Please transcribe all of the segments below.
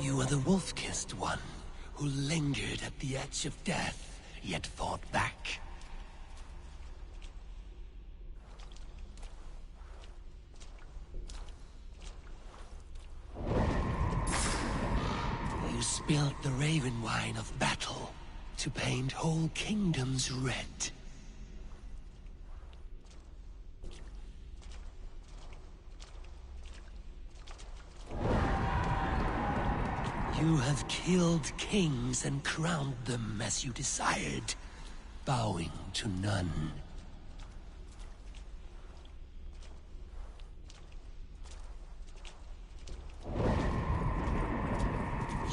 You are the wolf-kissed one, who lingered at the edge of death, yet fought back. You spilled the raven wine of battle to paint whole kingdoms red. You have killed kings and crowned them as you desired, bowing to none.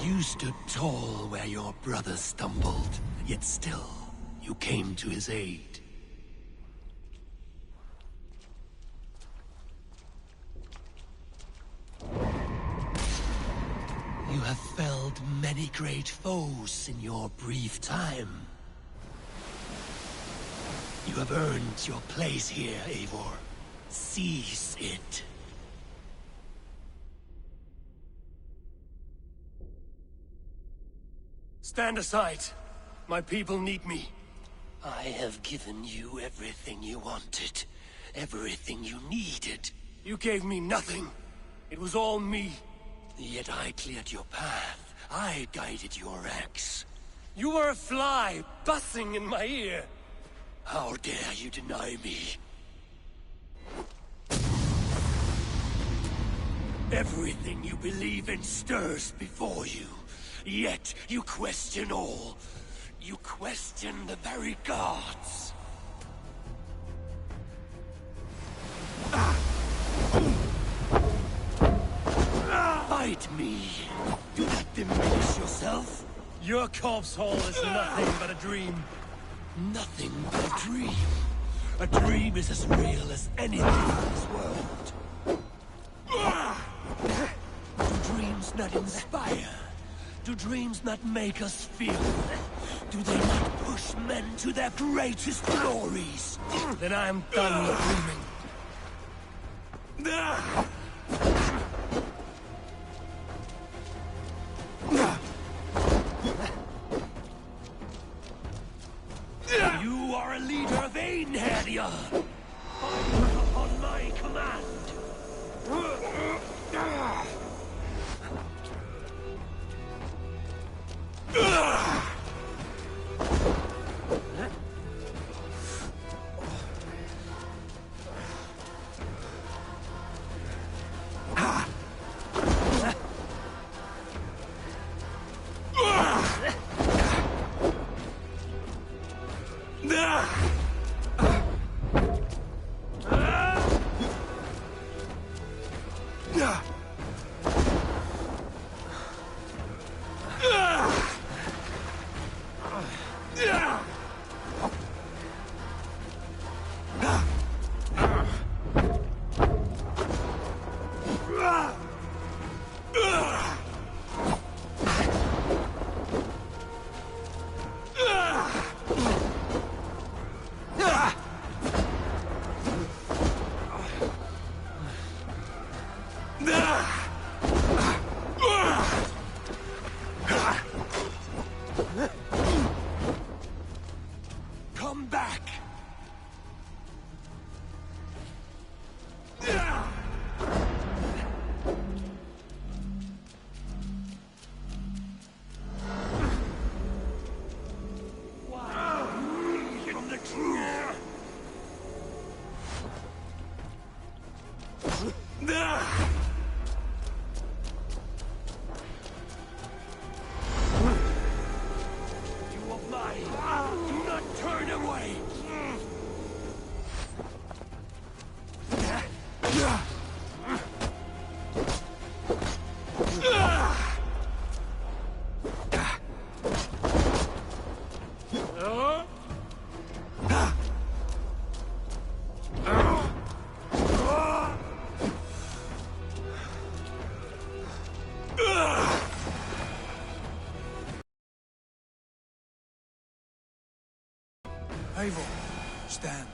You stood tall where your brother stumbled, yet still, you came to his aid. You have felled many great foes in your brief time. You have earned your place here, Eivor. Seize it. Stand aside. My people need me. I have given you everything you wanted. Everything you needed. You gave me nothing. It was all me. Yet I cleared your path. I guided your axe. You were a fly, buzzing in my ear. How dare you deny me? Everything you believe in stirs before you. Yet you question all. You question the very gods. Fight me. Do not diminish yourself. Your corpse hole is nothing but a dream. Nothing but a dream. A dream is as real as anything in this world. Do dreams not inspire? Do dreams not make us feel? Do they not push men to their greatest glories? Then I am done with dreaming. You are a leader of Einherjar! Fight upon my command! Come back! From the truth! You of mine! Do not turn away! Eivor, stand.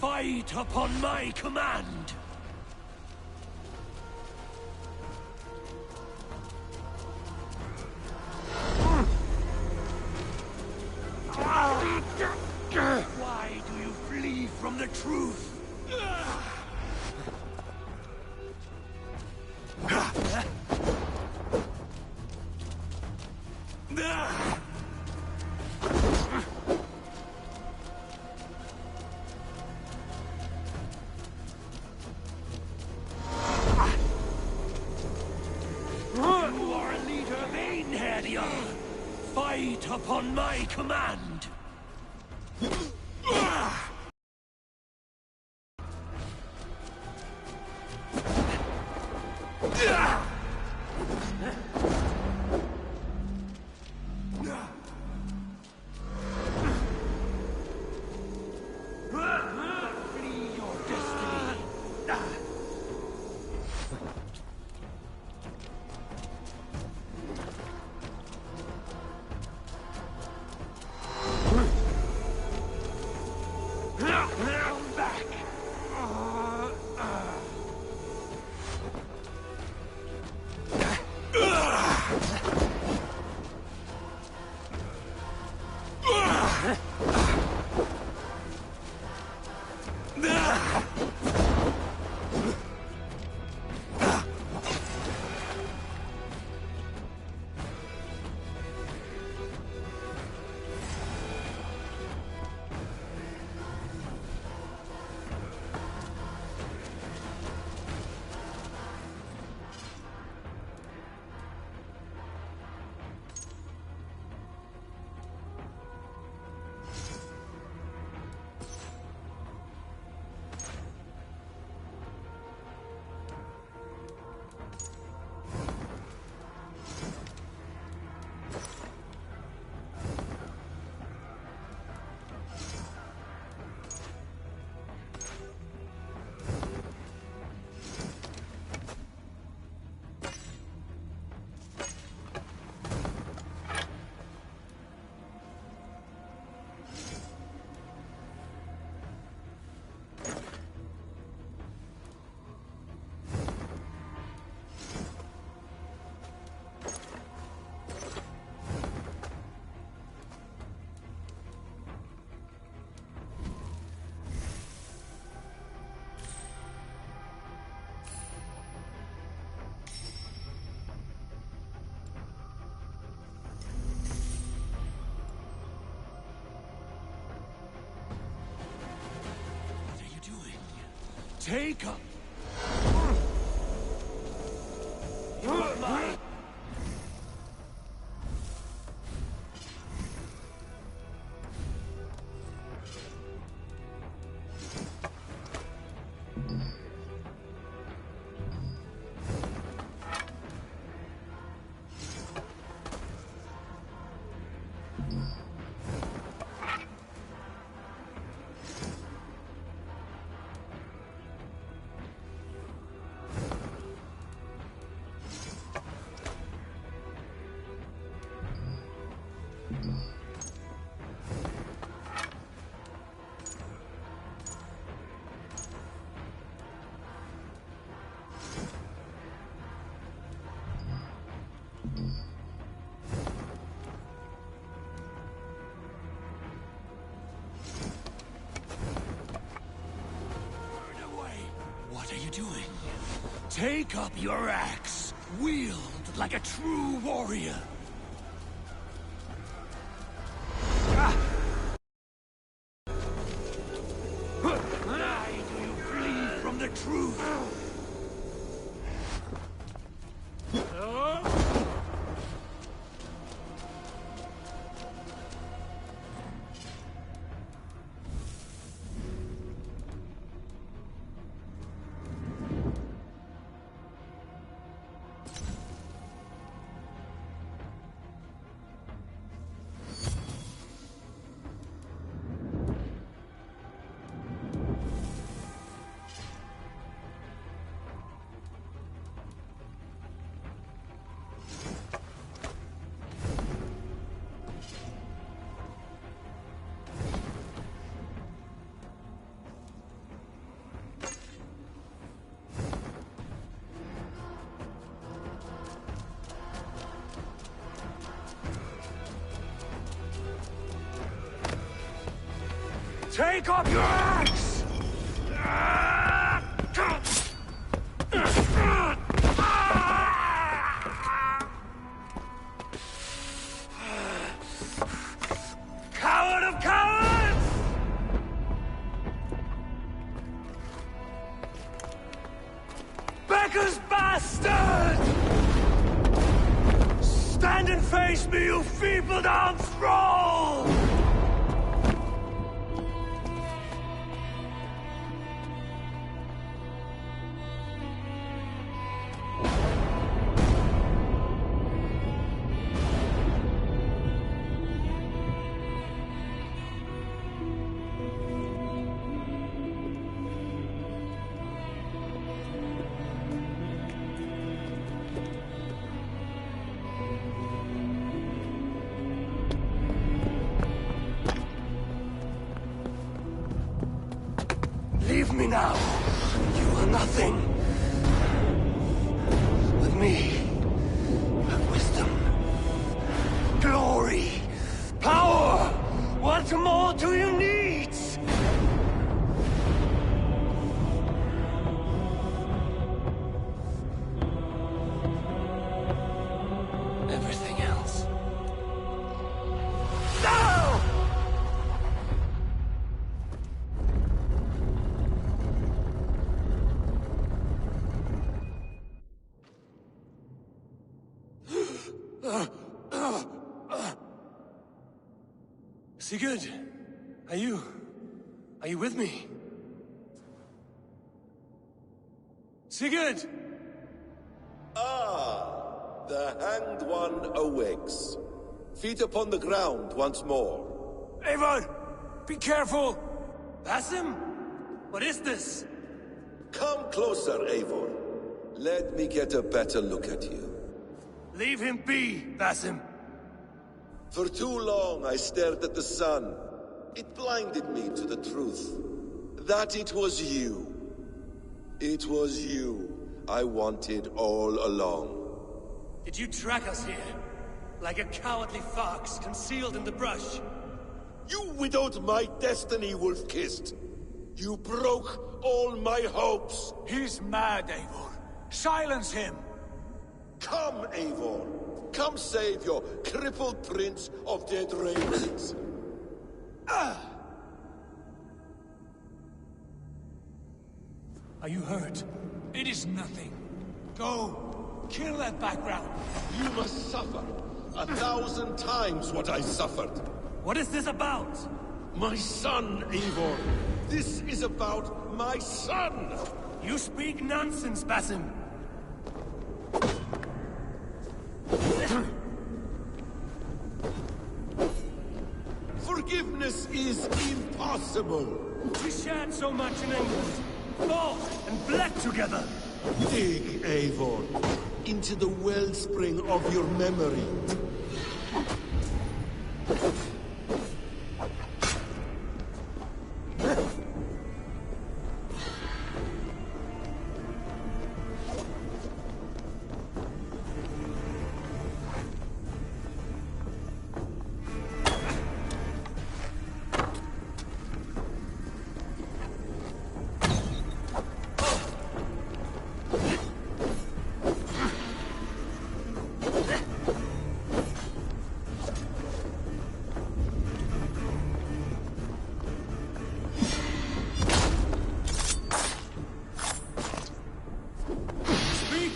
Fight upon my command! Why do you flee from the truth? You are a leader of Einherjar. Fight upon my command! Flee your destiny! Come back! Take up! You are mine! What are you doing? Take up your axe. Wield like a true warrior. Why do you flee from the truth? Take up your axe! Coward of cowards! Becker's bastard! Stand and face me, you feeble-down thrall! Leave me now. You are nothing. With me, you have wisdom, glory, power. What more do you need? Everything else. No! Sigurd, are you with me? Sigurd! Ah, the Hanged One awakes. Feet upon the ground once more. Eivor! Be careful! Basim? What is this? Come closer, Eivor. Let me get a better look at you. Leave him be, Basim. For too long I stared at the sun. It blinded me to the truth. That it was you. It was you I wanted all along. Did you track us here? Like a cowardly fox concealed in the brush? You widowed my destiny, Wolf-Kissed. You broke all my hopes. He's mad, Eivor. Silence him! Come, Eivor. Come save your crippled prince of dead ravens. Are you hurt? It is nothing. Go, kill that background. You must suffer 1,000 times what I suffered. What is this about? My son, Eivor. This is about my son. You speak nonsense, Basim. Forgiveness is impossible. We shared so much in England. Fought and bled together. Dig, Eivor, into the wellspring of your memory.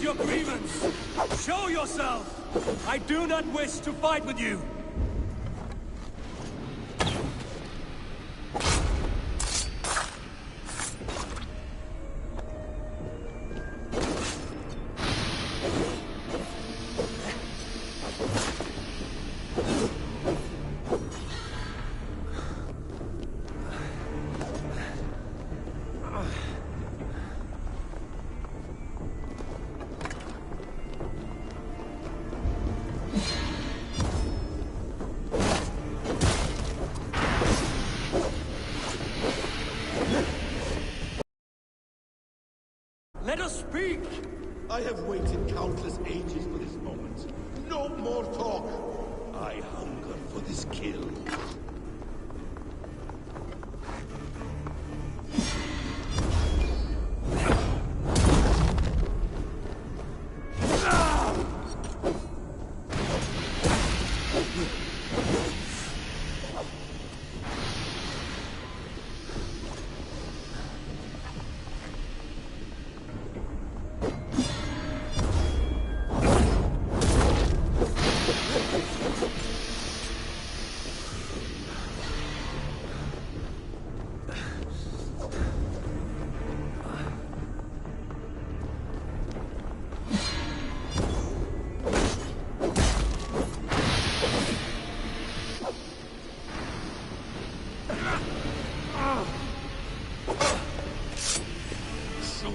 Your grievance! Show yourself! I do not wish to fight with you! Let us speak! I have waited countless ages for this moment. No more talk. I hunger for this kill.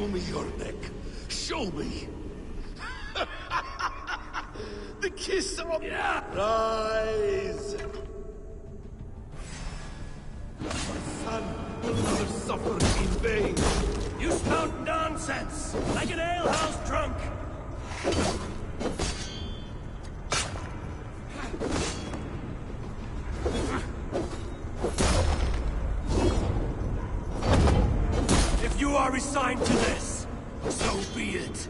Show me your neck. Show me. The kiss of... Yeah. Rise. My son will never suffer in vain. You spout nonsense, like an alehouse drunk. If you are resigned to this, so be it.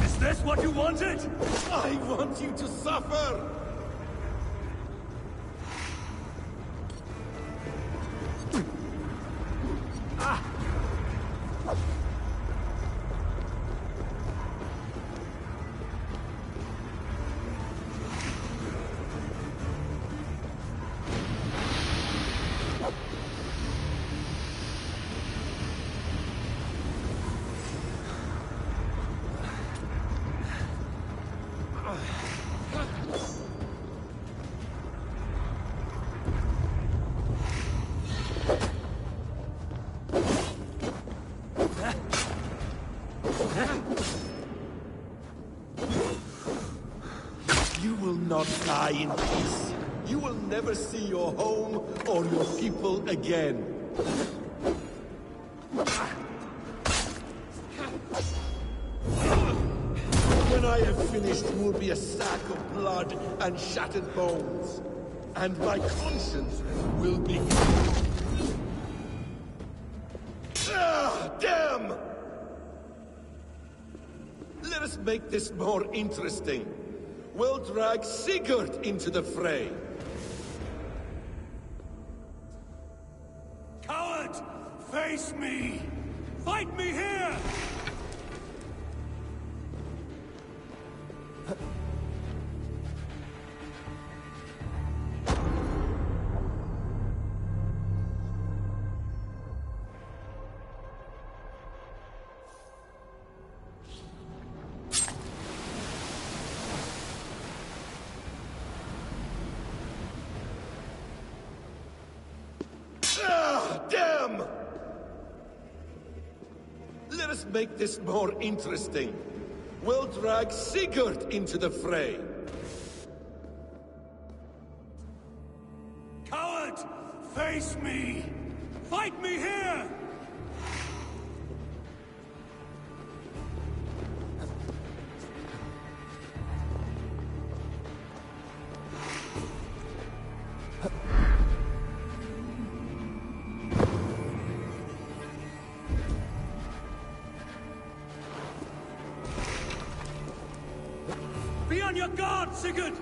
Is this what you wanted? I want you to suffer. You will not die in peace. You will never see your home or your people again. When I have finished, you will be a sack of blood and shattered bones. And my conscience will be... Ah, damn! Let us make this more interesting. We'll drag Sigurd into the fray. Coward! Face me! Fight me here! Ah, damn! Let us make this more interesting. We'll drag Sigurd into the fray. Coward! Face me! Fight me here! Be on your guard, Sigurd!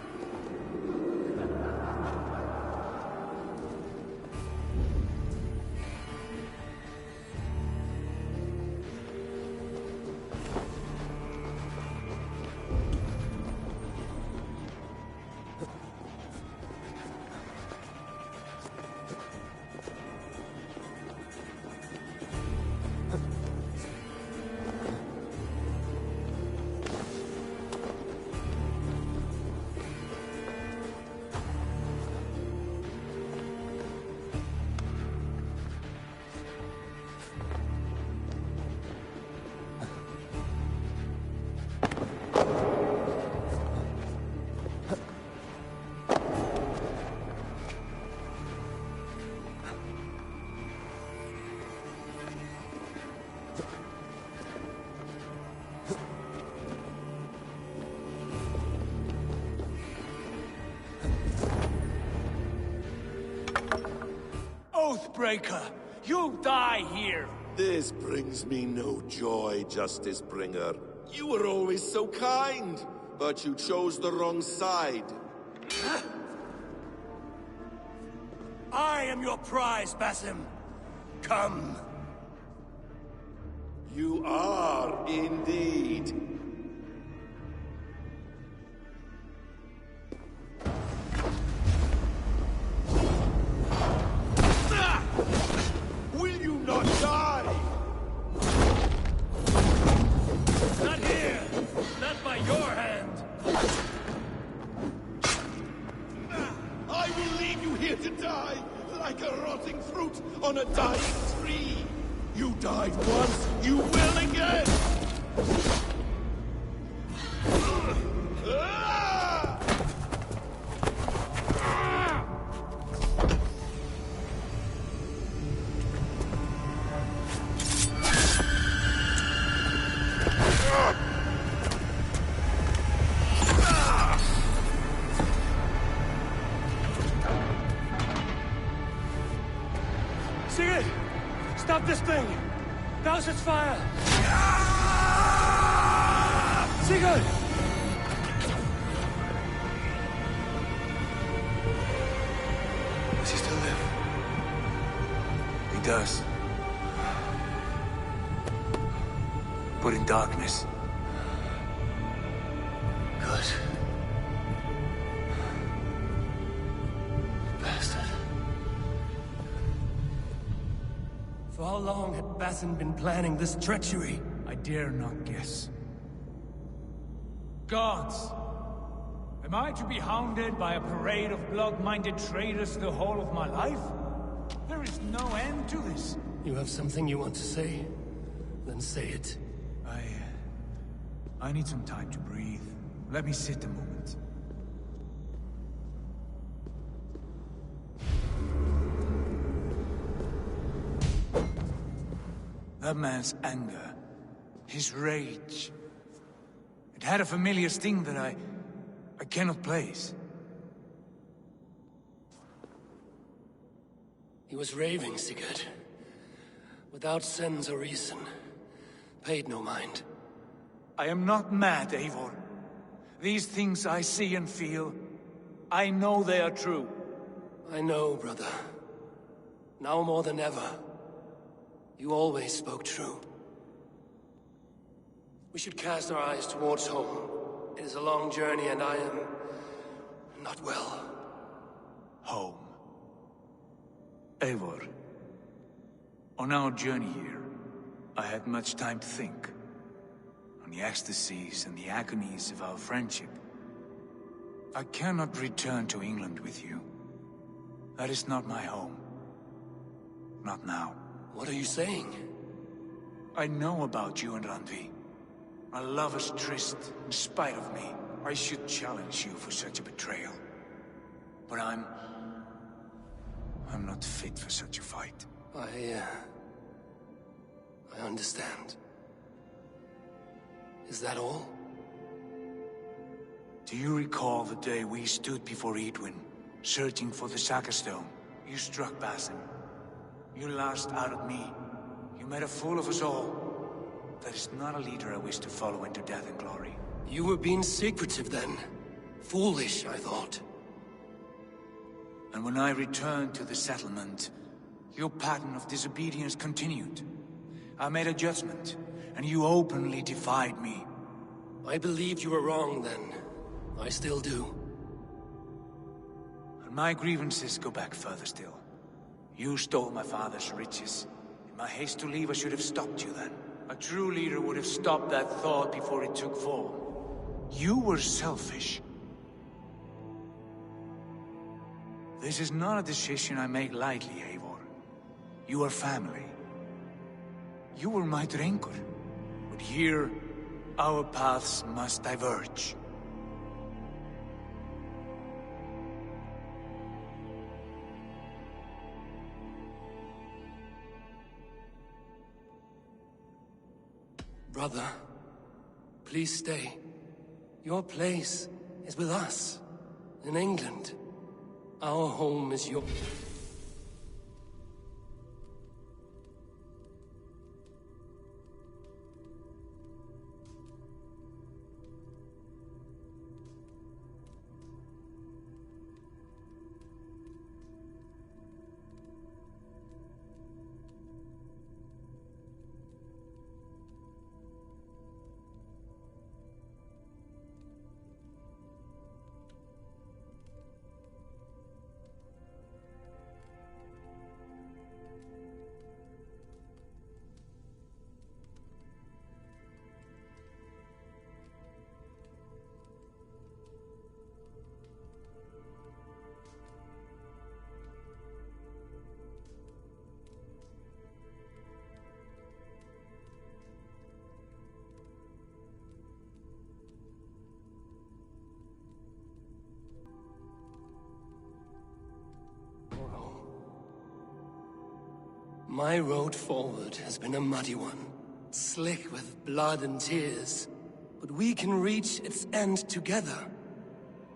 Oathbreaker! You die here! This brings me no joy, Justice Bringer. You were always so kind, but you chose the wrong side. I am your prize, Basim. Come. You are indeed. Will you not die? Not here! Not on a dying tree. You died once, you will again! Sigurd! Stop this thing! Douse its fire! Sigurd! Does he still live? He does. But in darkness. Good. Bastard. For how long had Bassin been planning this treachery? I dare not guess. Gods! Am I to be hounded by a parade of blood-minded traitors the whole of my life? There is no end to this. You have something you want to say? Then say it. I need some time to breathe. Let me sit a moment. That man's anger, his rage, it had a familiar sting that I cannot place. He was raving, Sigurd. Without sense or reason. Paid no mind. I am not mad, Eivor. These things I see and feel, I know they are true. I know, brother. Now more than ever. You always spoke true. We should cast our eyes towards home. It is a long journey and I am... not well. Home. Eivor. On our journey here, I had much time to think. On the ecstasies and the agonies of our friendship. I cannot return to England with you. That is not my home. Not now. What are you saying? I know about you and Randvi. A lover's tryst, in spite of me. I should challenge you for such a betrayal. But I'm not fit for such a fight. I understand. Is that all? Do you recall the day we stood before Edwin, searching for the Saga Stone? You struck Basim. You lashed out at me. You made a fool of us all. That is not a leader I wish to follow into death and glory. You were being secretive then. Foolish, I thought. And when I returned to the settlement, your pattern of disobedience continued. I made a judgment, and you openly defied me. I believed you were wrong then. I still do. And my grievances go back further still. You stole my father's riches. In my haste to leave, I should have stopped you then. A true leader would have stopped that thought before it took form. You were selfish. This is not a decision I make lightly, Eivor. You are family. You were my drengur. But here, our paths must diverge. Brother, please stay. Your place is with us, in England. Our home is your... My road forward has been a muddy one, slick with blood and tears. But we can reach its end together.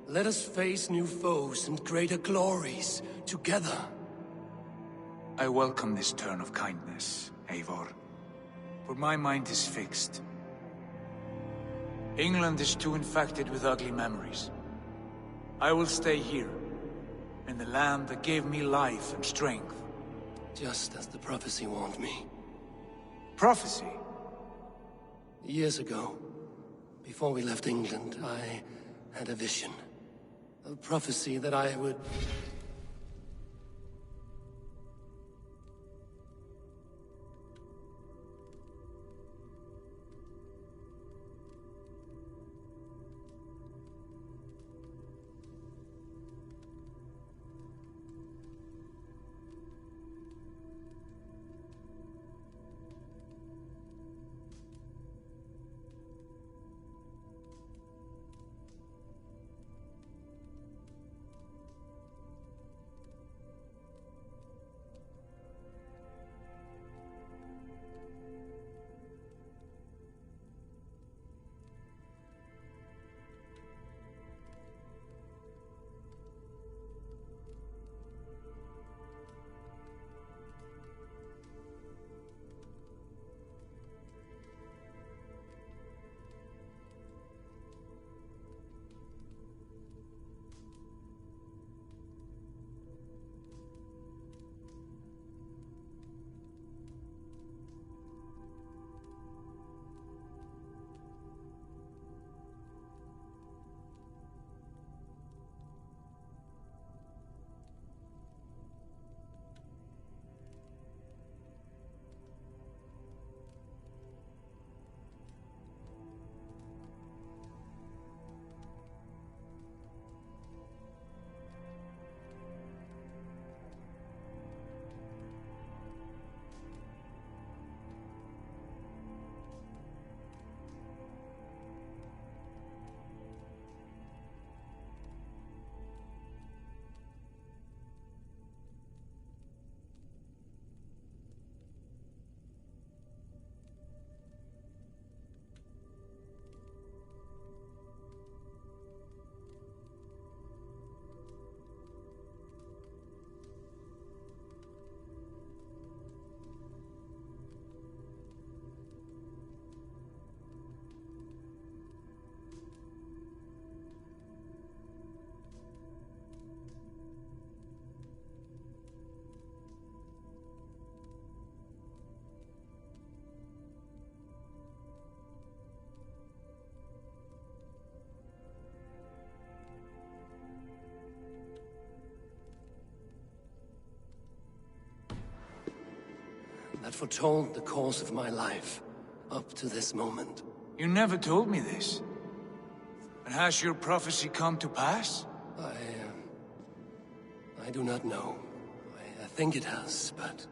Let us face new foes and greater glories together. I welcome this turn of kindness, Eivor. For my mind is fixed. England is too infected with ugly memories. I will stay here, in the land that gave me life and strength. Just as the prophecy warned me. Prophecy? Years ago, before we left England, I had a vision. A prophecy that I would... that foretold the course of my life, up to this moment. You never told me this. And has your prophecy come to pass? I do not know. I think it has, but...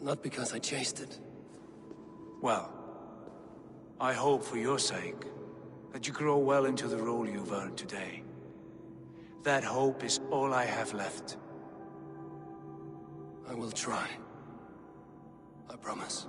not because I chased it. Well, I hope for your sake that you grow well into the role you've earned today. That hope is all I have left. I will try. I promise.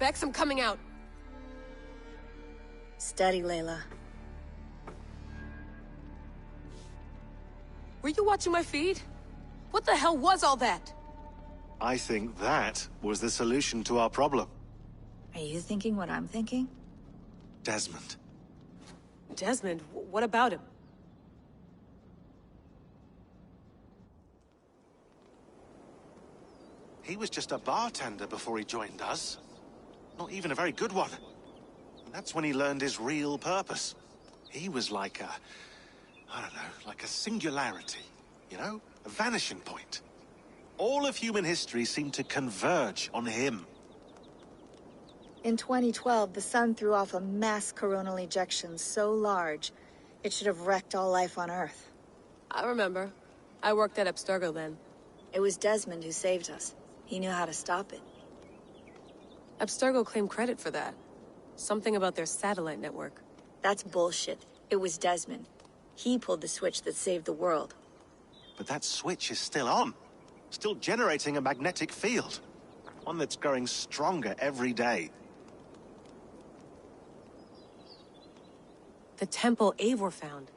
Bex, I'm coming out. Steady, Layla. Were you watching my feed? What the hell was all that? I think that was the solution to our problem. Are you thinking what I'm thinking? Desmond. Desmond? What about him? He was just a bartender before he joined us. Not even a very good one. And that's when he learned his real purpose. He was like a... I don't know, like a singularity, you know? A vanishing point. All of human history seemed to converge on him. In 2012, the sun threw off a mass coronal ejection so large, it should have wrecked all life on Earth. I remember. I worked at Abstergo then. It was Desmond who saved us. He knew how to stop it. Abstergo claimed credit for that. Something about their satellite network. That's bullshit. It was Desmond. He pulled the switch that saved the world. But that switch is still on. Still generating a magnetic field. One that's growing stronger every day. The temple Eivor found.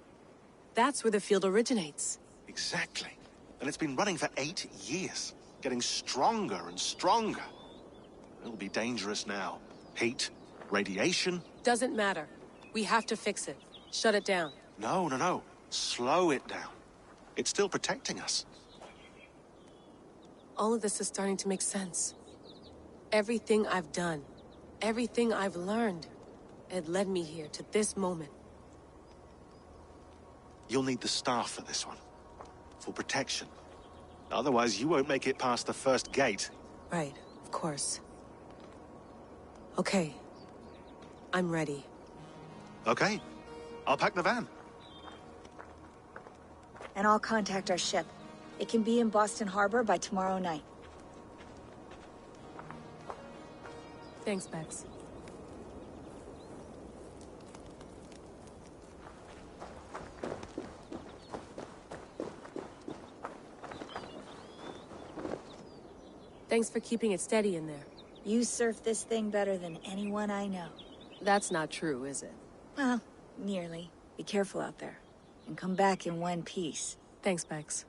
That's where the field originates. Exactly. And it's been running for 8 years. Getting stronger and stronger. It'll be dangerous now. Heat, radiation. Doesn't matter. We have to fix it. Shut it down. No, no, no. Slow it down. It's still protecting us. All of this is starting to make sense. Everything I've done, everything I've learned, it led me here to this moment. You'll need the staff for this one. For protection. Otherwise, you won't make it past the first gate. Right, of course. Okay. I'm ready. Okay. I'll pack the van. And I'll contact our ship. It can be in Boston Harbor by tomorrow night. Thanks, Bex. Thanks for keeping it steady in there. You surf this thing better than anyone I know. That's not true, is it? Well, nearly. Be careful out there. And come back in one piece. Thanks, Bex.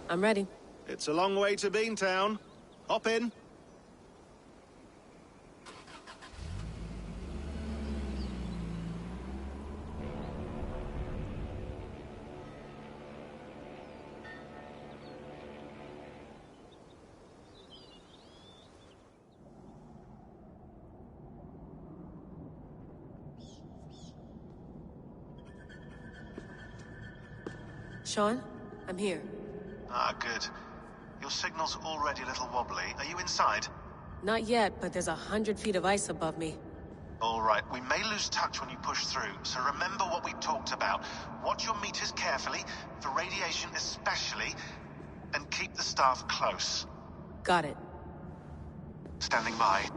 I'm ready. It's a long way to Beantown. Hop in. Sean, I'm here. Ah, good. Your signal's already a little wobbly. Are you inside? Not yet, but there's 100 feet of ice above me. All right, we may lose touch when you push through, so remember what we talked about. Watch your meters carefully, for radiation especially, and keep the staff close. Got it. Standing by.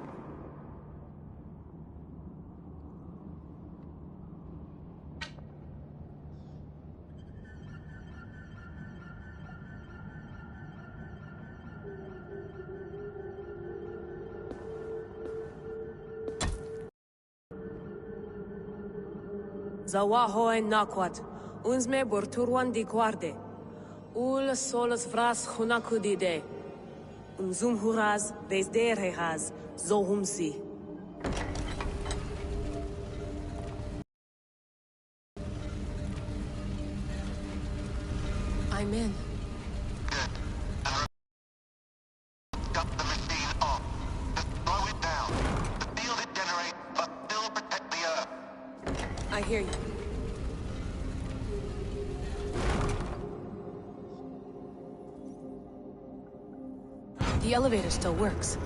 Zawahoy nakwat. Unzme borturwan di guarde. Ul solos vras hunakudide. Unzum huraz desderehaz zohumsi. I'm in. Cut the machine off. Just slow it down. The field it generates, but still protect the Earth. I hear you. The elevator still works.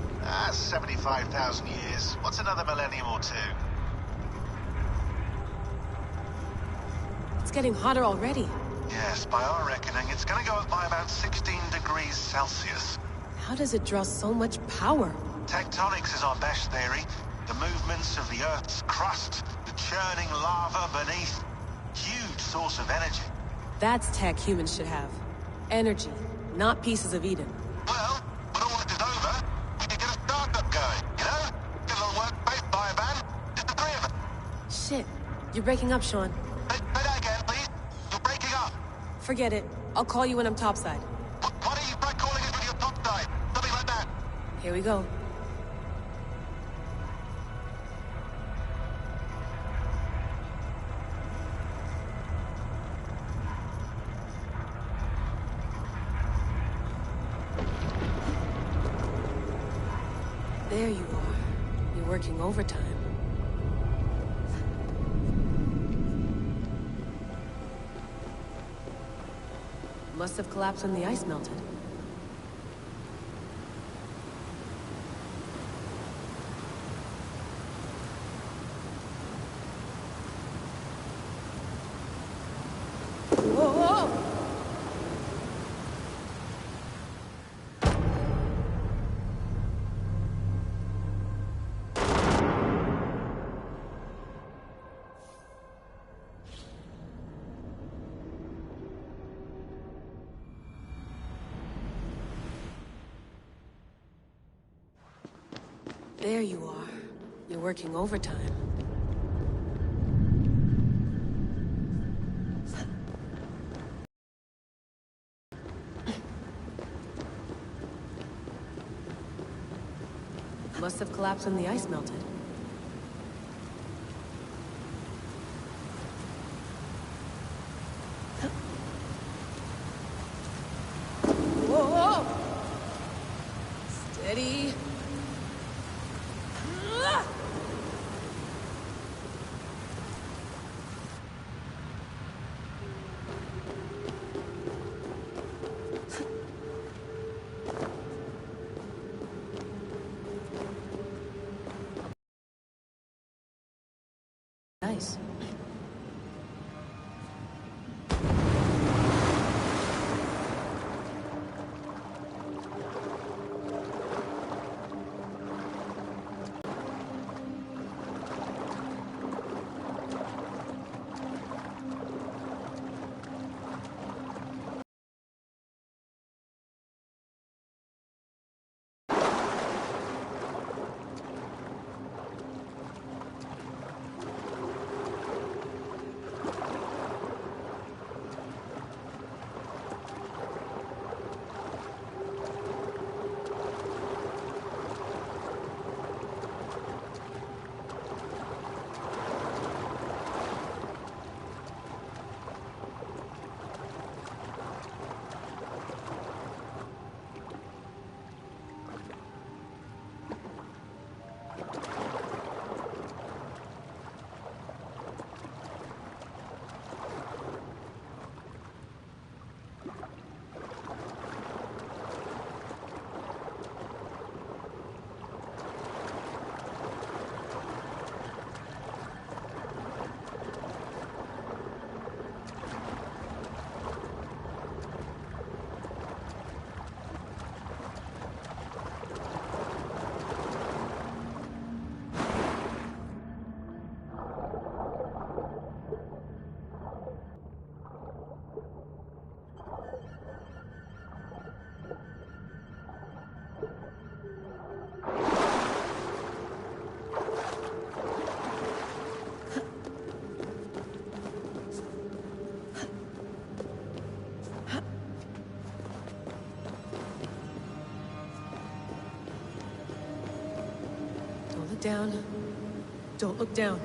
75,000 years. What's another millennium or two? It's getting hotter already. Yes, by our reckoning, it's gonna go up by about 16 degrees Celsius. How does it draw so much power? Tectonics is our best theory. The movements of the Earth's crust, the churning lava beneath. Huge source of energy. That's tech humans should have. Energy, not pieces of Eden. Well, when all this is over, we can get a startup going, you know? Get a little workspace, buy a van, just the three of us. Shit, you're breaking up, Sean. Say that again, please. You're breaking up. Forget it. I'll call you when I'm topside. Why don't you try calling us with your top side? Something like that. Here we go. There you are. You're working overtime. Must have collapsed when the ice melted. Whoa, whoa! There you are. You're working overtime. Must have collapsed when the ice melted. Whoa, whoa! Steady. Nice. down. Don't look down.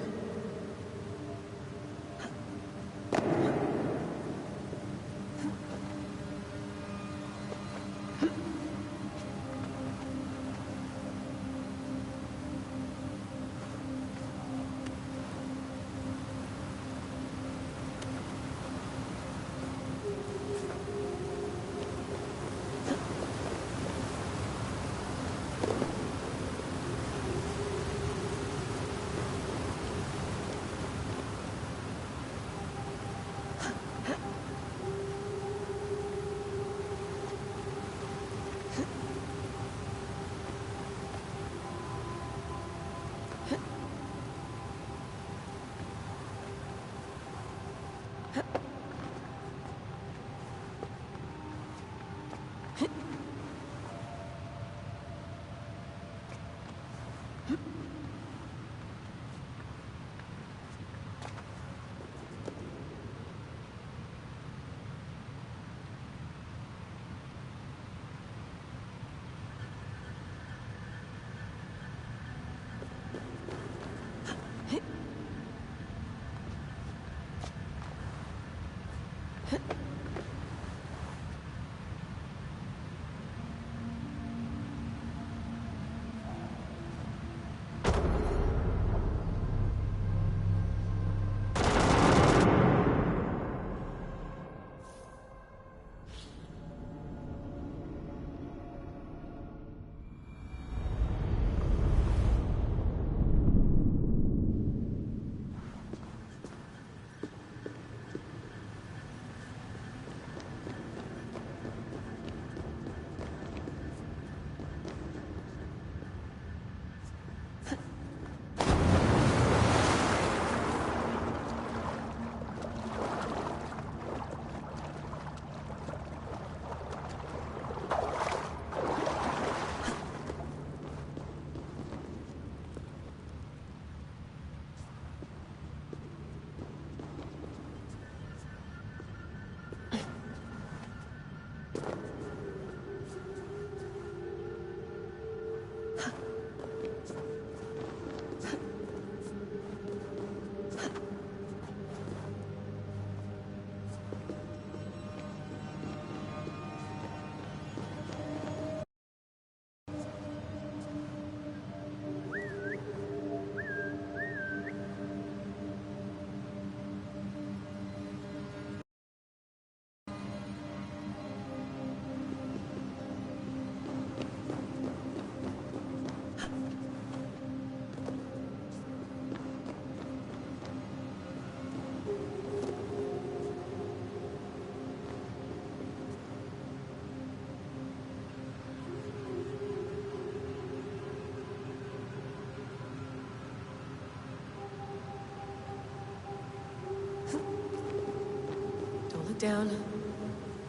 Down.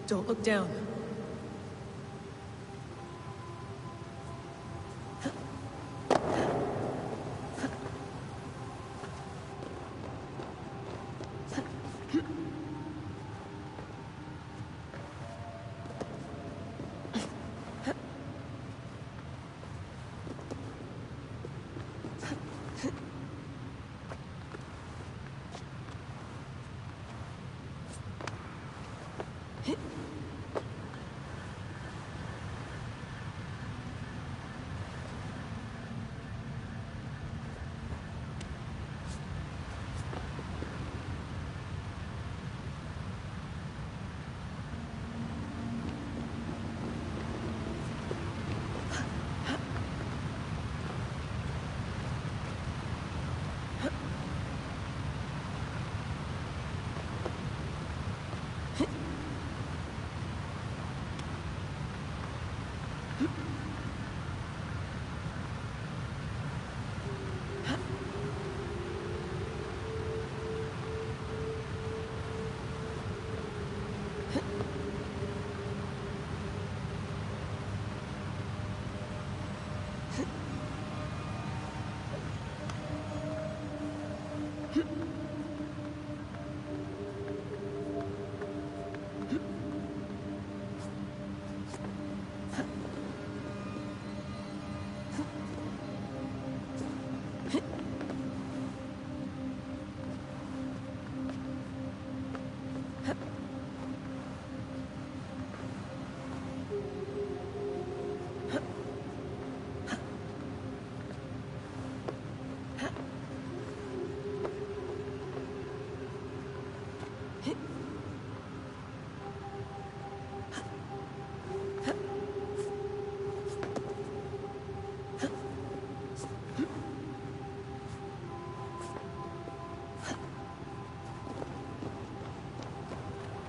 Don't look down.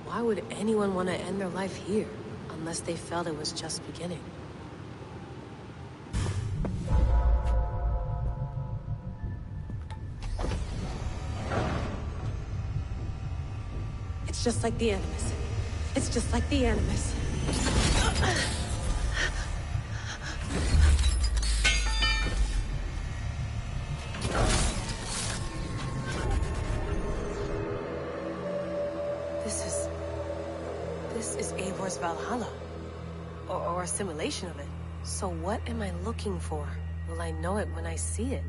Why would anyone want to end their life here, unless they felt it was just beginning? It's just like the Animus. It's just like the Animus. This is Eivor's Valhalla. Or a simulation of it. So what am I looking for? Will I know it when I see it?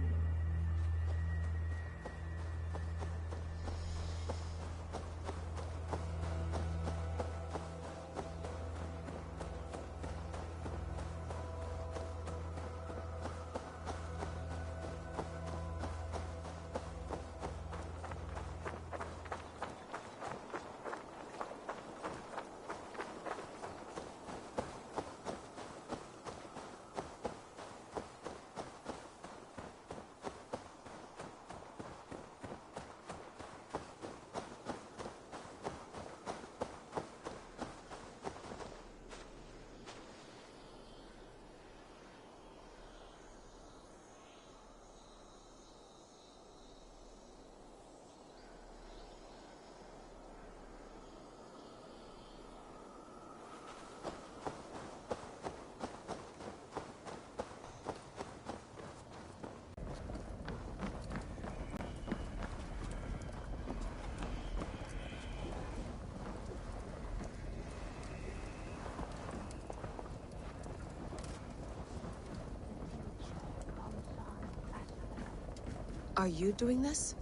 Are you doing this?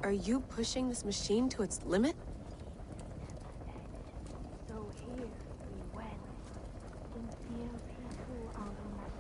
Are you pushing this machine to its limit? So here we went, sincere people on the map.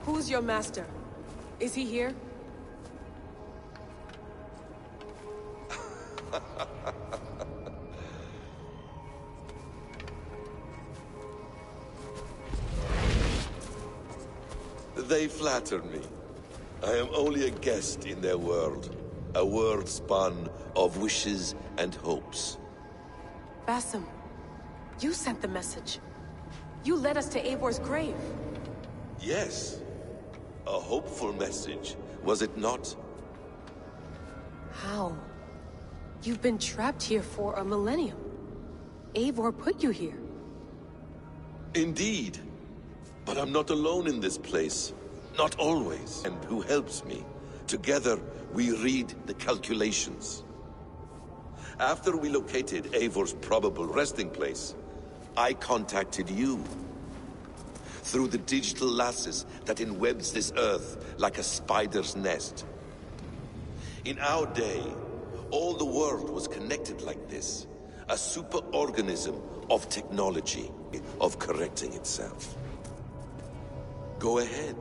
Who's your master? Is he here? They flatter me. I am only a guest in their world. A world spun of wishes and hopes. Basim, you sent the message. You led us to Eivor's grave. Yes. A hopeful message, was it not? How? You've been trapped here for a millennium. Eivor put you here. Indeed. But I'm not alone in this place. Not always. And who helps me? Together, we read the calculations. After we located Eivor's probable resting place, I contacted you. Through the digital lasses that enwebs this Earth like a spider's nest. In our day, all the world was connected like this. A superorganism of technology, of correcting itself. Go ahead.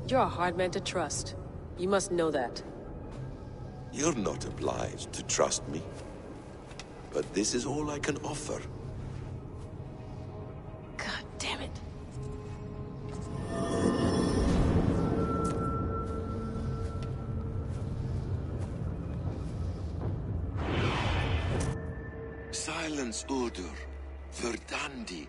You're a hard man to trust. You must know that. You're not obliged to trust me. But this is all I can offer. God damn it. Silence, Udur. Verdandi.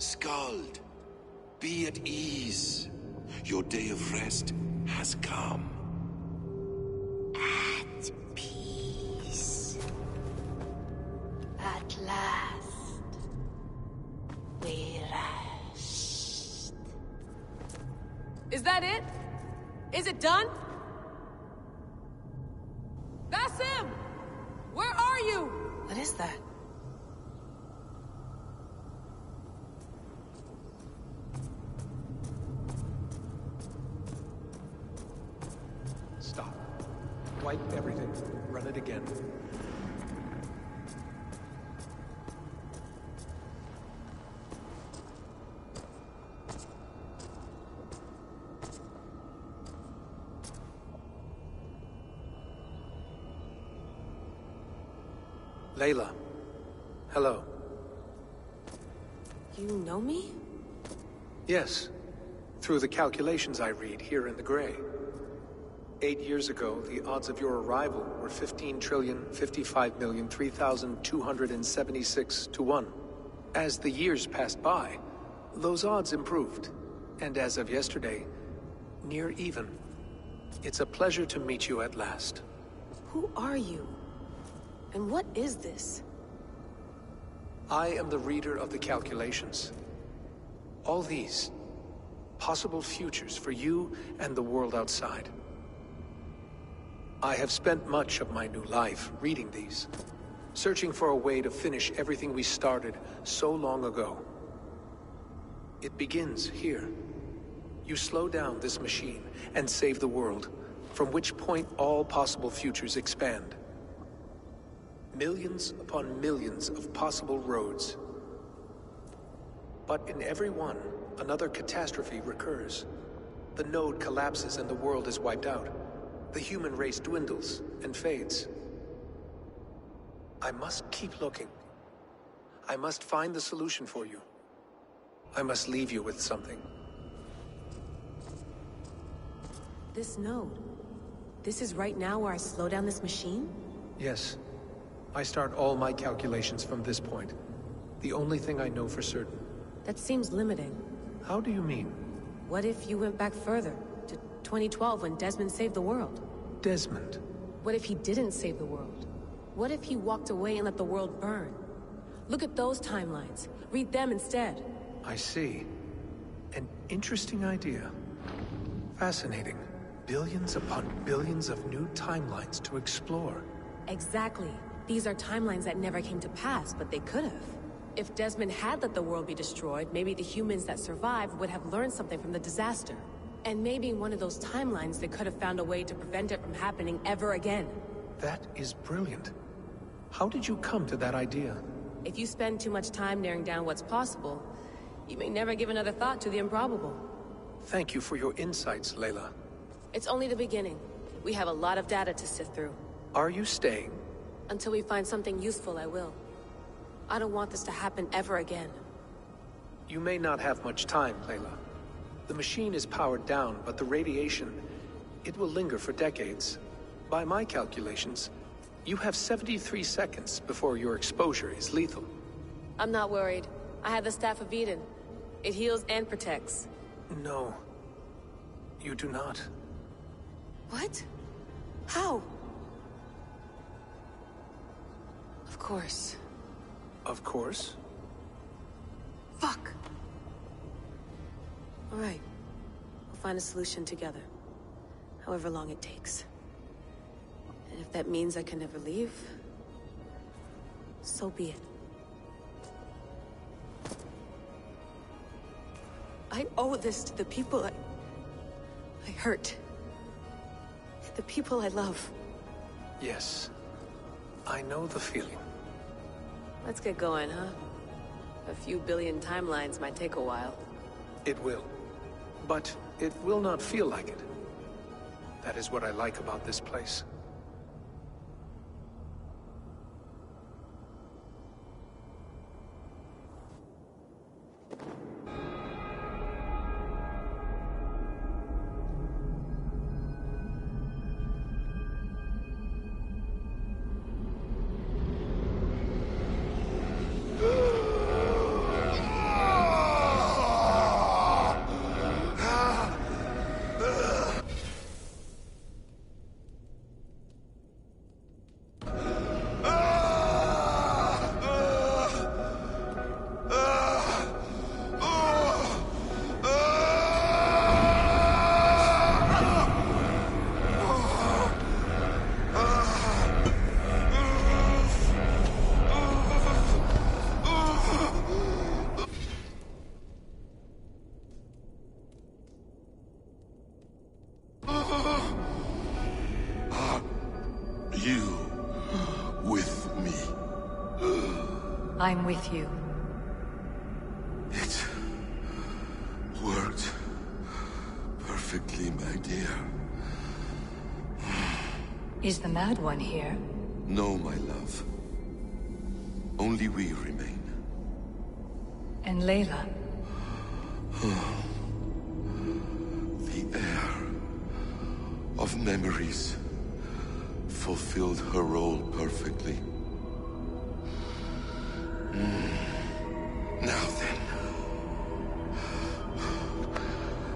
Skald, be at ease. Your day of rest has come. At peace. At last. We rest. Is that it? Is it done? That's him! Where are you? What is that? Stop. Wipe everything. Run it again. Layla. Hello. You know me? Yes. Through the calculations I read here in the gray. 8 years ago, the odds of your arrival were 15,055,003,276 to 1. As the years passed by, those odds improved. And as of yesterday, near even. It's a pleasure to meet you at last. Who are you? And what is this? I am the reader of the calculations. All these, possible futures for you and the world outside. I have spent much of my new life reading these, searching for a way to finish everything we started so long ago. It begins here. You slow down this machine and save the world, from which point all possible futures expand. Millions upon millions of possible roads. But in every one, another catastrophe recurs. The node collapses and the world is wiped out. The human race dwindles and fades. I must keep looking. I must find the solution for you. I must leave you with something. This node. This is right now where I slow down this machine? Yes. I start all my calculations from this point. The only thing I know for certain. That seems limiting. How do you mean? What if you went back further, to 2012 when Desmond saved the world? Desmond? What if he didn't save the world? What if he walked away and let the world burn? Look at those timelines. Read them instead. I see. An interesting idea. Fascinating. Billions upon billions of new timelines to explore. Exactly. These are timelines that never came to pass, but they could have. If Desmond had let the world be destroyed, maybe the humans that survived would have learned something from the disaster. And maybe in one of those timelines they could have found a way to prevent it from happening ever again. That is brilliant. How did you come to that idea? If you spend too much time narrowing down what's possible, you may never give another thought to the improbable. Thank you for your insights, Layla. It's only the beginning. We have a lot of data to sift through. Are you staying? Until we find something useful, I will. I don't want this to happen ever again. You may not have much time, Layla. The machine is powered down, but the radiation, it will linger for decades. By my calculations, you have 73 seconds before your exposure is lethal. I'm not worried. I have the Staff of Eden. It heals and protects. No. You do not. What? How? Of course. Of course. Fuck! All right. We'll find a solution together. However long it takes. And if that means I can never leave, so be it. I owe this to the people I hurt. The people I love. Yes. I know the feeling. Let's get going, huh? A few billion timelines might take a while. It will. But it will not feel like it. That is what I like about this place. I'm with you. It worked perfectly, my dear. Is the Mad One here? No, my love. Only we remain. And Layla? The air of memories fulfilled her role perfectly. Now then,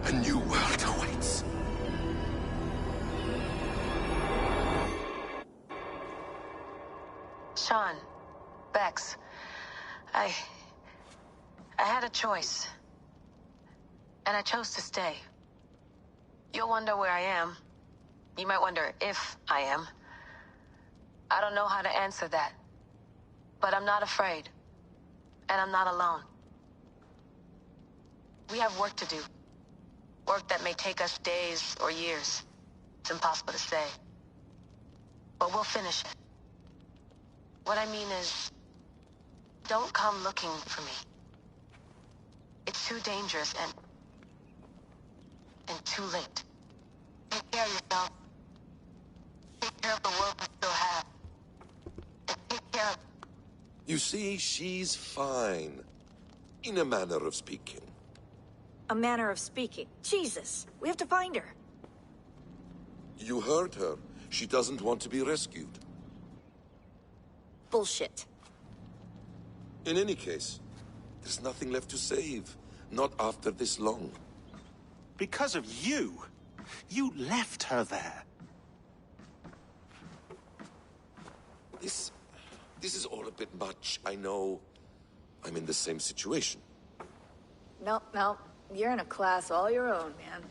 a new world awaits. Sean, Bex, I had a choice. And I chose to stay. You'll wonder where I am. You might wonder if I am. I don't know how to answer that. But I'm not afraid. And I'm not alone. We have work to do. Work that may take us days or years. It's impossible to say. But we'll finish it. What I mean is, don't come looking for me. It's too dangerous and too late. Take care of yourself. Take care of the world we still have. And take care of... You see, she's fine. In a manner of speaking. A manner of speaking. Jesus, we have to find her. You heard her. She doesn't want to be rescued. Bullshit. In any case, there's nothing left to save. Not after this long. Because of you. You left her there. This This is all a bit much. I know I'm in the same situation. Nope, nope. You're in a class all your own, man.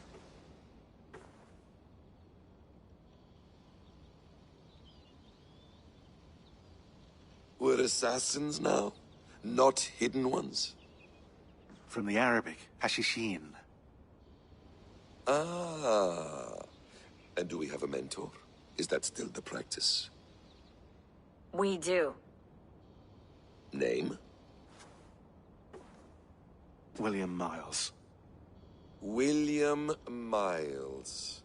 We're assassins now, not hidden ones. From the Arabic, Hashishin. Ah. And do we have a mentor? Is that still the practice? We do. Name? William Miles. William Miles.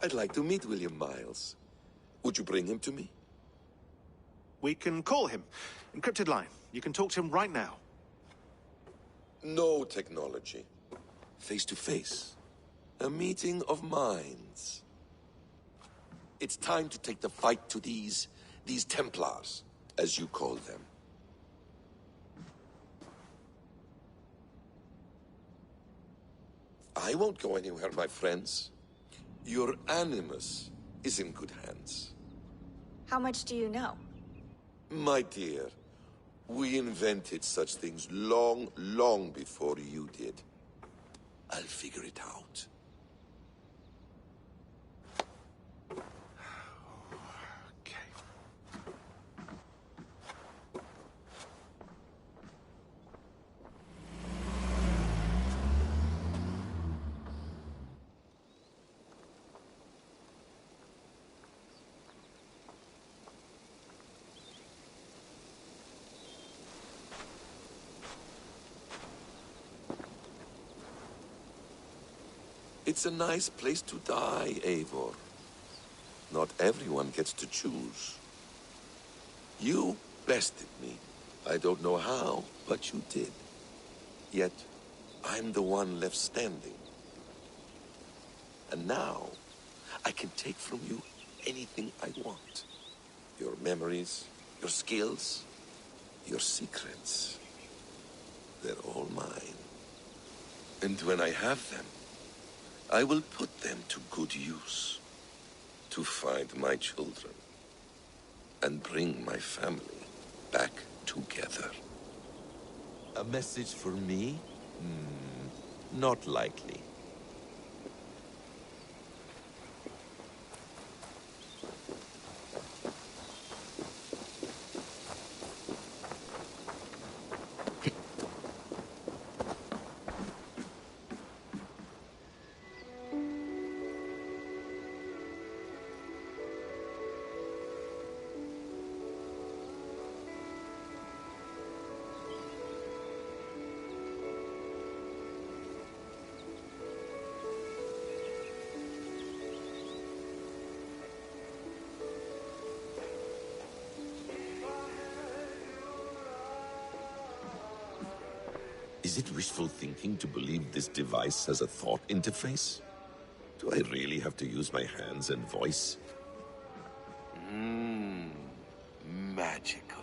I'd like to meet William Miles. Would you bring him to me? We can call him. Encrypted line. You can talk to him right now. No technology. Face to face. A meeting of minds. It's time to take the fight to these Templars, as you call them. I won't go anywhere, my friends. Your animus is in good hands. How much do you know? My dear, we invented such things long, long before you did. I'll figure it out. Okay. It's a nice place to die, Eivor. Not everyone gets to choose. You bested me. I don't know how, but you did. Yet, I'm the one left standing. And now, I can take from you anything I want. Your memories, your skills, your secrets. They're all mine. And when I have them, I will put them to good use. To find my children. And bring my family back together. A message for me? Not likely. Is it wishful thinking to believe this device has a thought interface? Do I really have to use my hands and voice? Magical.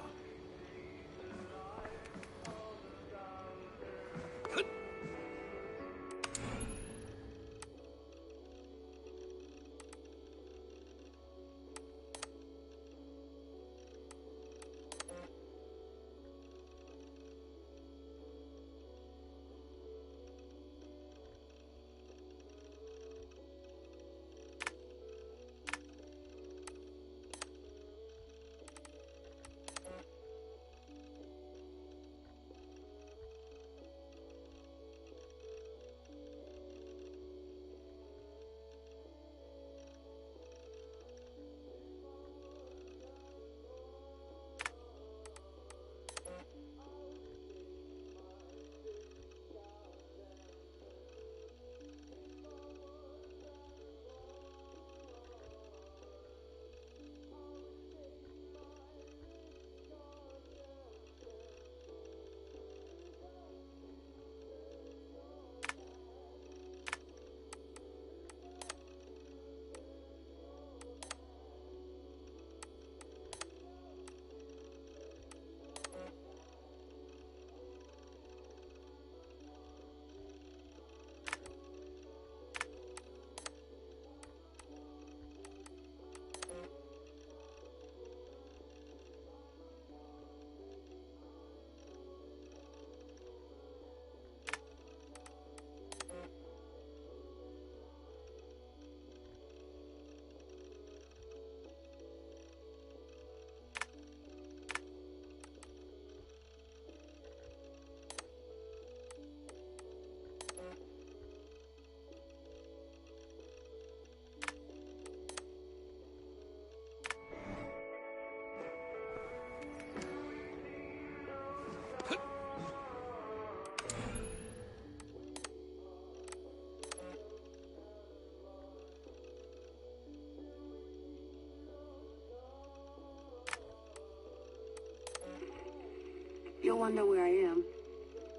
You'll wonder where I am.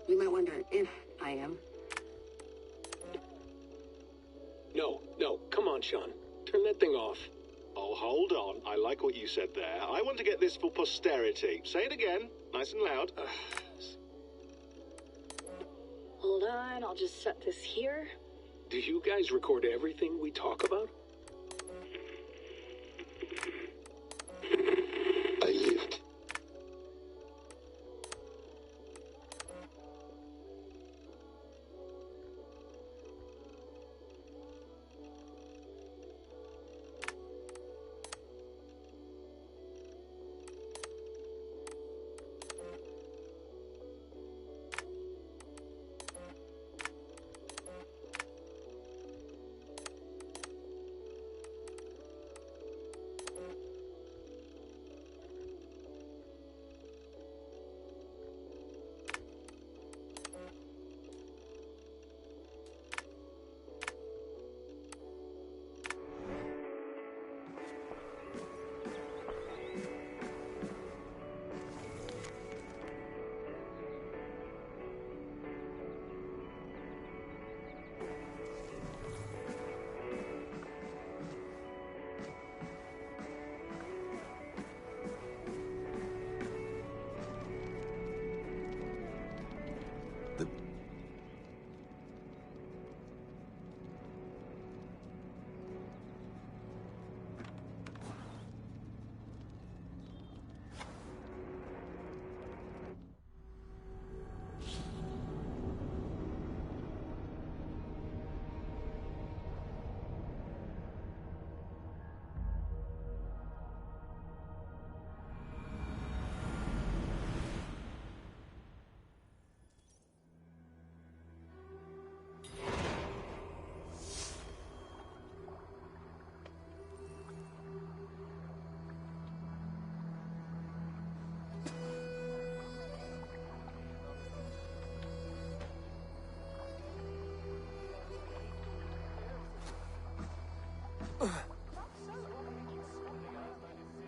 You might wonder if I am. No, come on, Sean. Turn that thing off. Oh, hold on. I like what you said there. I want to get this for posterity. Say it again, nice and loud. Hold on, I'll just set this here. Do you guys record everything we talk about? I lived.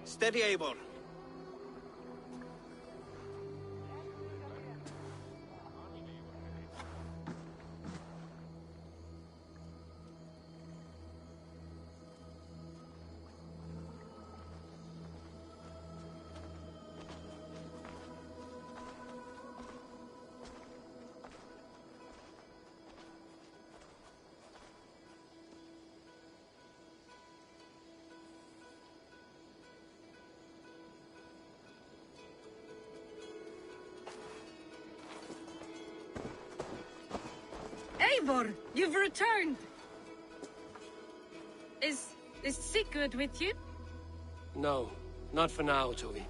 Steady, Eivor. Eivor, you've returned! Is Sigurd with you? No, not for now, Toby.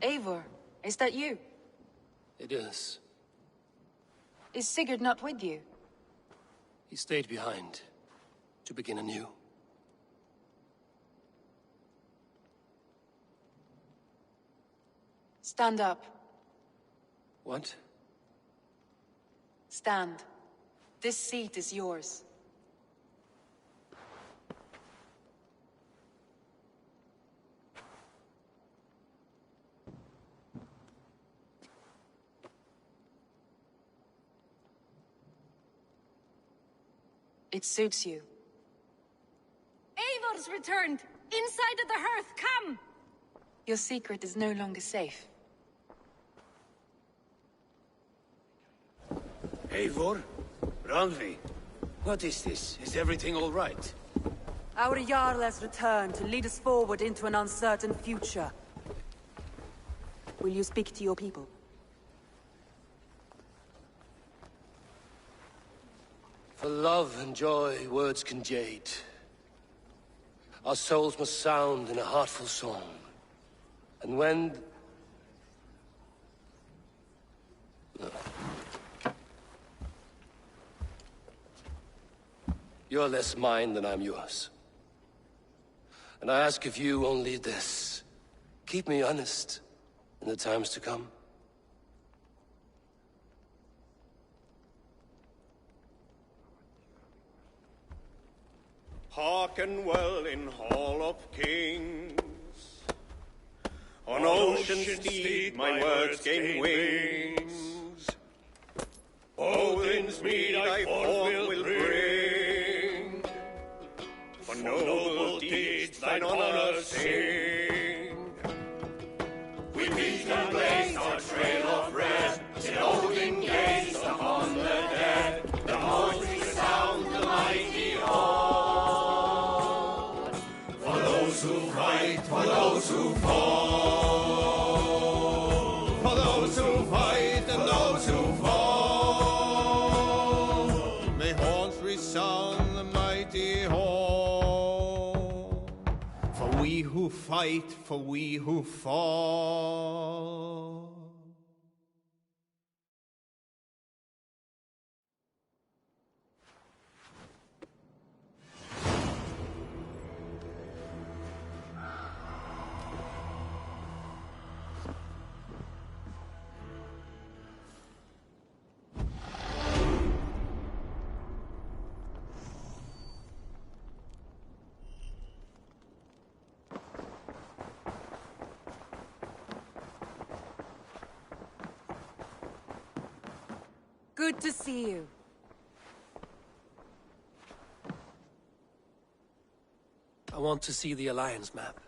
Eivor, is that you? It is. Is Sigurd not with you? He stayed behind to begin anew. Stand up. What? Stand. This seat is yours. It suits you. Eivor's returned! Inside of the hearth, come! Your secret is no longer safe. Eivor? Randvi? What is this? Is everything all right? Our Jarl has returned to lead us forward into an uncertain future. Will you speak to your people? For love and joy, words can jade. Our souls must sound in a heartful song. And when... You're less mine than I'm yours. And I ask of you only this. Keep me honest in the times to come. Hearken well in Hall of Kings. On ocean steed my words gain wings. Odin's mead I forth will bring. For noble deeds thine honor sing. We beat and blaze our trail of red, till Odin gazed upon the dead. The voice resound the mighty hall. For those who fight, for those who fall. For those who fight and those who fall. May horns resound the mighty hall. For we who fight, for we who fall. Good to see you. I want to see the Alliance map.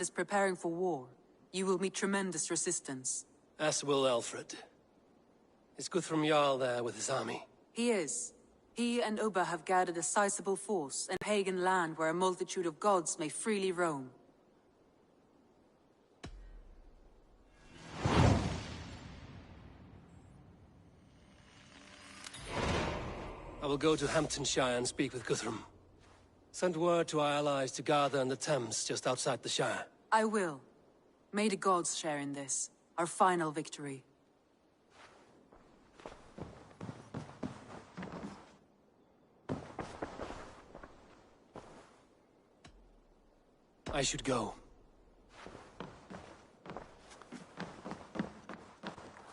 Is preparing for war. You will meet tremendous resistance. As will Alfred. Is Guthrum Jarl there with his army? He is. He and Ubba have gathered a sizable force in a pagan land where a multitude of gods may freely roam. I will go to Hamptonshire and speak with Guthrum. Send word to our allies to gather in the Thames just outside the Shire. I will. May the gods share in this, our final victory. I should go.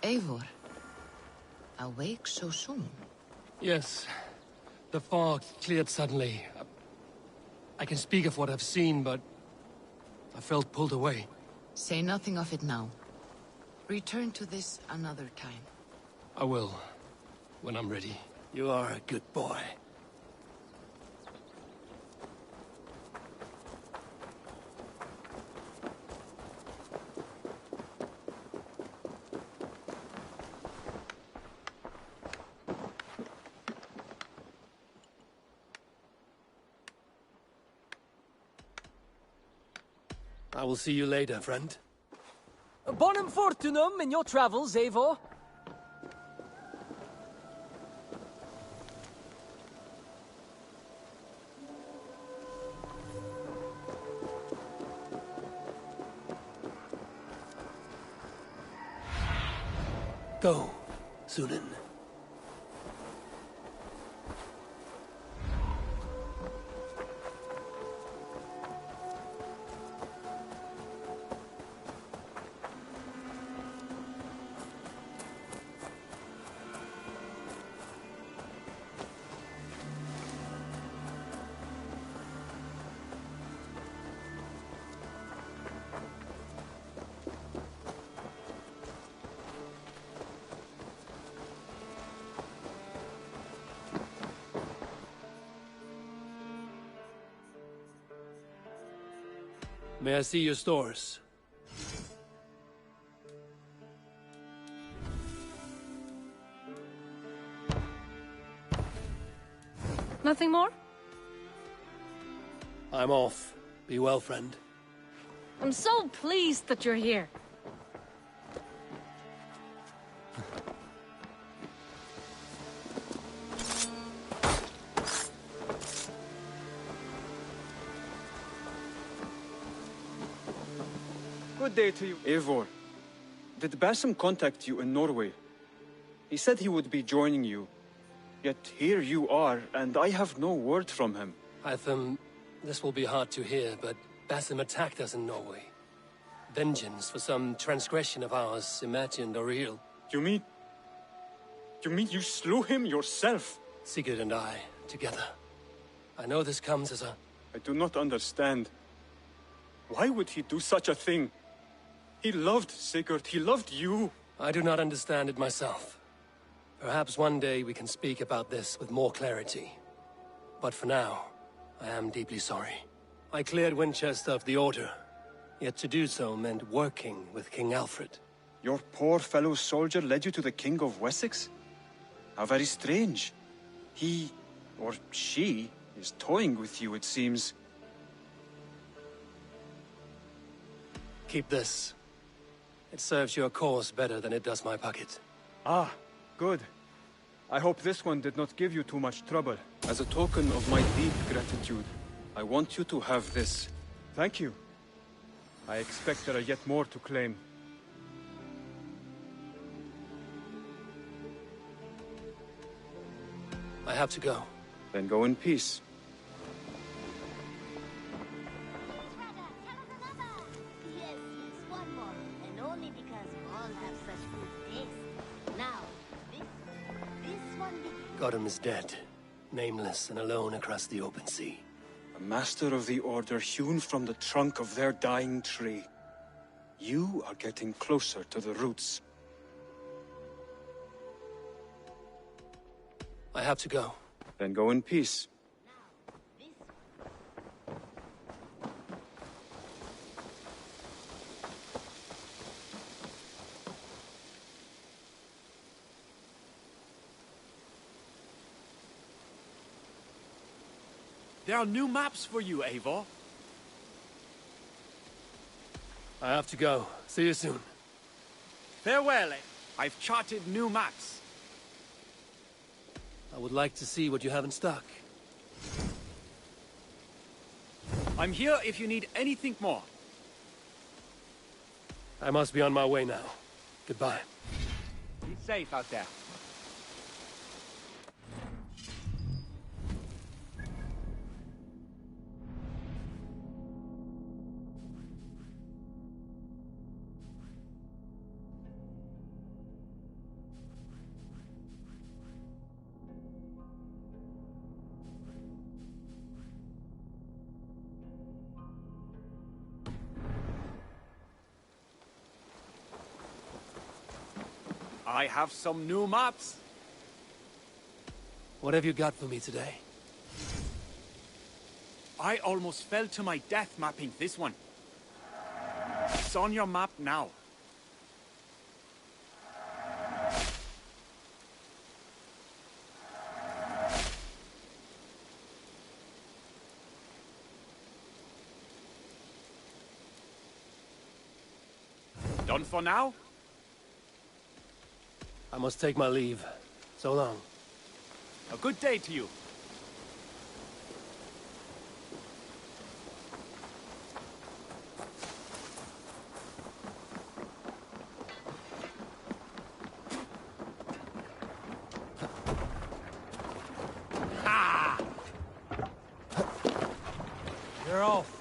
Eivor, awake so soon? Yes. The fog cleared suddenly. I can speak of what I've seen, but I felt pulled away. Say nothing of it now. Return to this another time. I will, when I'm ready. You are a good boy. I will see you later, friend. Bonum fortunum in your travels, Eivor. Go, Sunan. May I see your stores? Nothing more? I'm off. Be well, friend. I'm so pleased that you're here. Good day to you. Eivor, did Basim contact you in Norway? He said he would be joining you. Yet here you are, and I have no word from him. Hytham, this will be hard to hear, but Basim attacked us in Norway. Vengeance for some transgression of ours, imagined or real. You mean you slew him yourself? Sigurd and I, together. I know this comes as a... I do not understand. Why would he do such a thing? He loved Sigurd, he loved you. I do not understand it myself. Perhaps one day we can speak about this with more clarity. But for now, I am deeply sorry. I cleared Winchester of the Order, yet to do so meant working with King Alfred. Your poor fellow soldier led you to the King of Wessex? How very strange. He, or she, is toying with you, it seems. Keep this. It serves your cause better than it does my pocket. Ah, good. I hope this one did not give you too much trouble. As a token of my deep gratitude, I want you to have this. Thank you. I expect there are yet more to claim. I have to go. Then go in peace. Godham is dead, nameless and alone across the open sea. A master of the Order hewn from the trunk of their dying tree. You are getting closer to the roots. I have to go. Then go in peace. There are new maps for you, Eivor. I have to go. See you soon. Farewell. I've charted new maps. I would like to see what you have in stock. I'm here if you need anything more. I must be on my way now. Goodbye. Be safe out there. I have some new maps. What have you got for me today? I almost fell to my death mapping this one. It's on your map now. Done for now? I must take my leave. So long. A good day to you. Ha! You're off.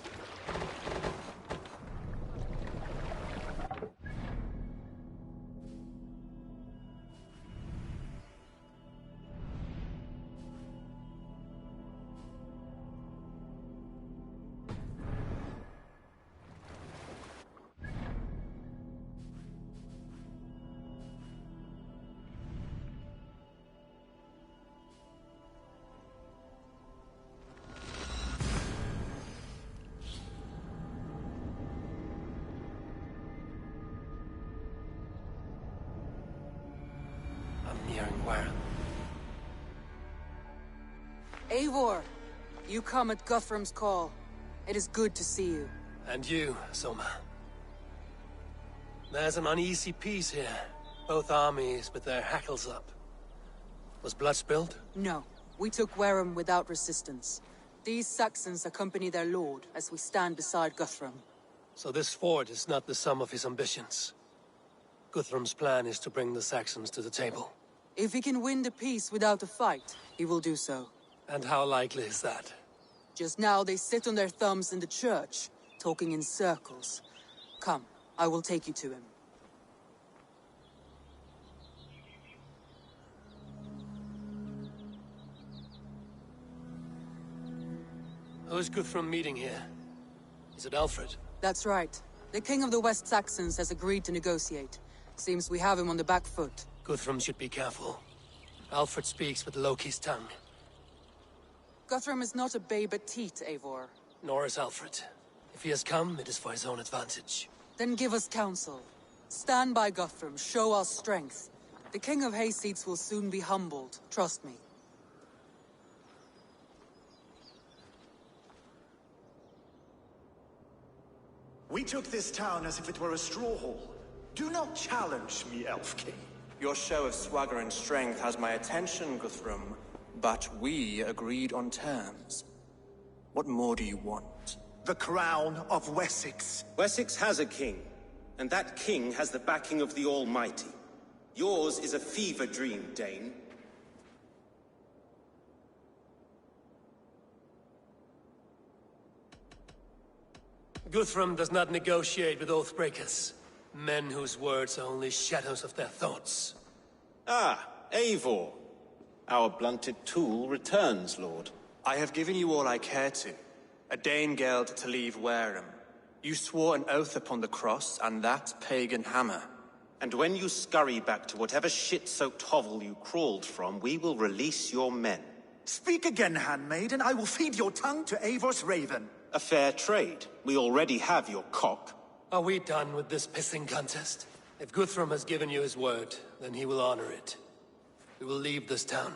Nearing where? Eivor, you come at Guthrum's call. It is good to see you. And you, Soma. There's an uneasy peace here. Both armies with their hackles up. Was blood spilled? No, we took Wareham without resistance. These Saxons accompany their lord as we stand beside Guthrum. So this fort is not the sum of his ambitions. Guthrum's plan is to bring the Saxons to the table. If he can win the peace without a fight, he will do so. And how likely is that? Just now they sit on their thumbs in the church, talking in circles. Come, I will take you to him. Who is Guthrum meeting here? Is it Alfred? That's right. The king of the West Saxons has agreed to negotiate. Seems we have him on the back foot. Guthrum should be careful. Alfred speaks with Loki's tongue. Guthrum is not a babe at teat, Eivor. Nor is Alfred. If he has come, it is for his own advantage. Then give us counsel. Stand by Guthrum, show our strength. The king of Hayseeds will soon be humbled, trust me. We took this town as if it were a straw hall. Do not challenge me, Elf King. Your show of swagger and strength has my attention, Guthrum. But we agreed on terms. What more do you want? The crown of Wessex. Wessex has a king, and that king has the backing of the Almighty. Yours is a fever dream, Dane. Guthrum does not negotiate with oathbreakers. Men whose words are only shadows of their thoughts. Ah, Eivor. Our blunted tool returns, Lord. I have given you all I care to. A Danegeld to leave Wareham. You swore an oath upon the cross, and that pagan hammer. And when you scurry back to whatever shit-soaked hovel you crawled from, we will release your men. Speak again, handmaid, and I will feed your tongue to Eivor's raven. A fair trade. We already have your cock. Are we done with this pissing contest? If Guthrum has given you his word, then he will honor it. We will leave this town.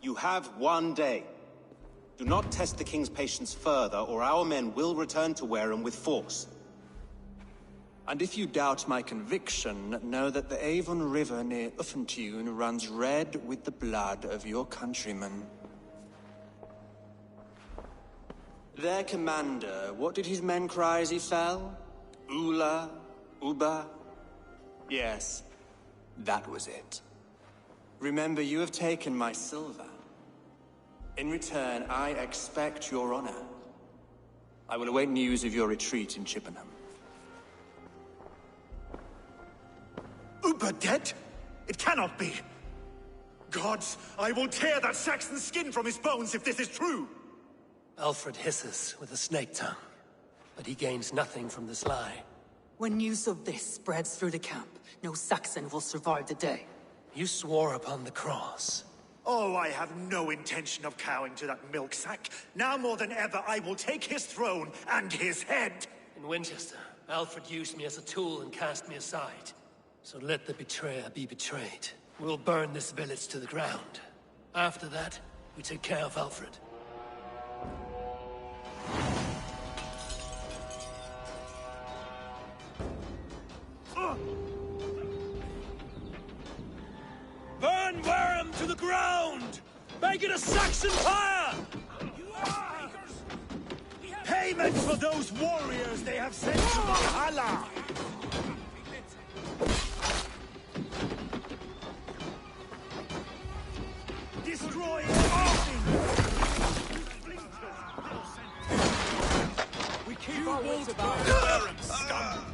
You have one day. Do not test the king's patience further, or our men will return to Wareham with force. And if you doubt my conviction, know that the Avon River near Uffentune runs red with the blood of your countrymen. Their commander, what did his men cry as he fell? Ula? Uba? Yes, that was it. Remember, you have taken my silver. In return, I expect your honor. I will await news of your retreat in Chippenham. Uber dead? It cannot be. Gods, I will tear that Saxon's skin from his bones if this is true. Alfred hisses with a snake tongue, but he gains nothing from this lie. When news of this spreads through the camp, no Saxon will survive the day. You swore upon the cross. Oh, I have no intention of cowing to that milk sack. Now more than ever, I will take his throne and his head. In Winchester, Alfred used me as a tool and cast me aside. So let the betrayer be betrayed. We'll burn this village to the ground. After that, we take care of Alfred. to the ground! Make it a Saxon pyre! Payment for those warriors they have sent to Valhalla! Destroy everything! We keep our wits about us. Scum!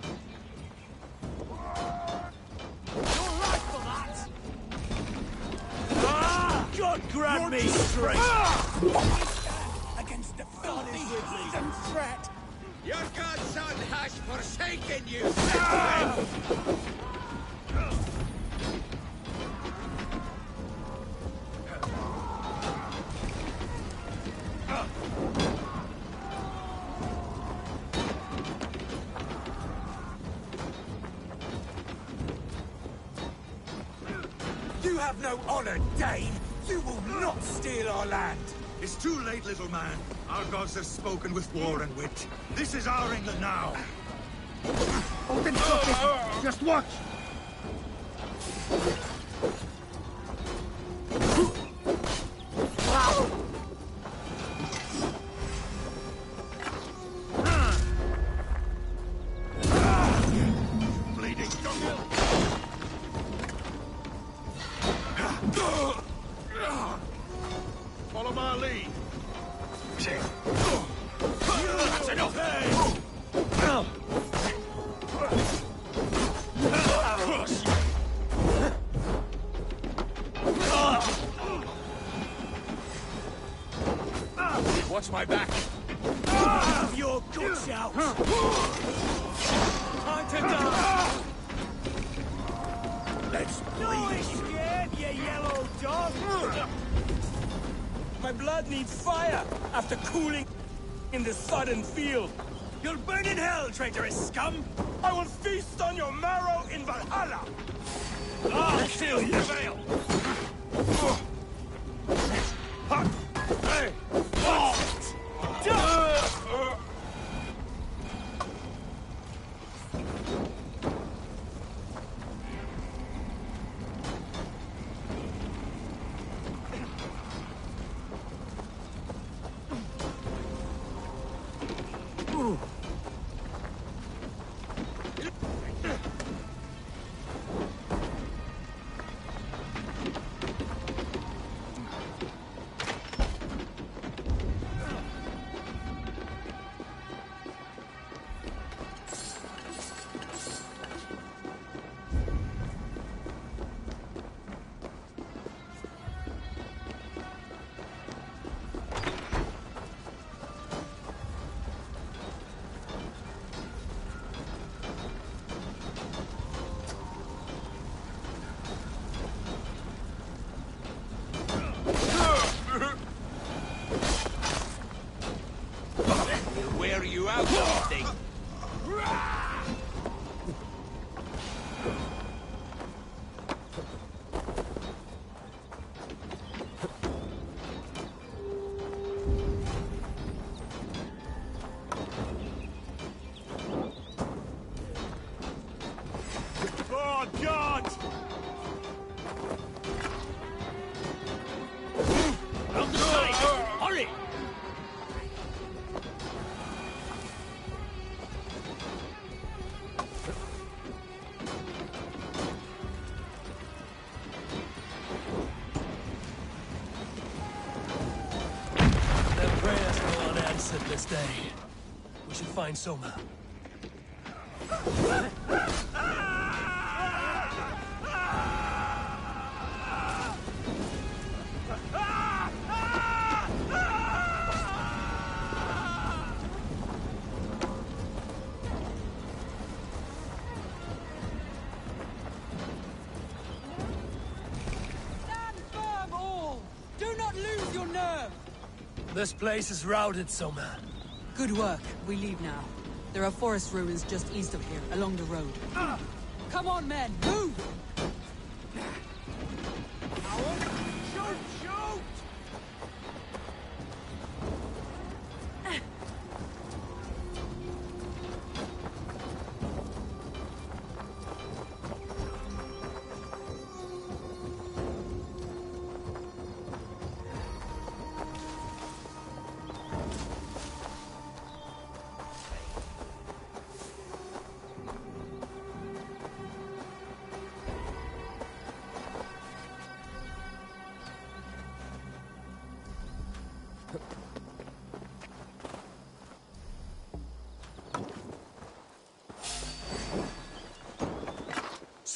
You're right for that! God grant me strength! Against the filthy heathen threat! Your godson has forsaken you! You have no honor, Dane! You will not steal our land! It's too late, little man. Our gods have spoken with war and wit. This is our England now. Open focus! Just watch! Bleeding jungle! Follow my lead. That's enough! Watch my back. Have your guts out! Time to die! Let's No escape, you yellow dog! My blood needs fire after cooling in the sodden field. You'll burn in hell, traitorous scum! I will feast on your marrow in Valhalla! I'll kill you! Hey! Wear you out, don't think. Oh, God! Out the side! Hurry! Their prayers go unanswered this day. We should find Soma. This place is routed, Soma. Good work. We leave now. There are forest ruins just east of here, along the road. Come on, men! Move! Shoot! Shoot!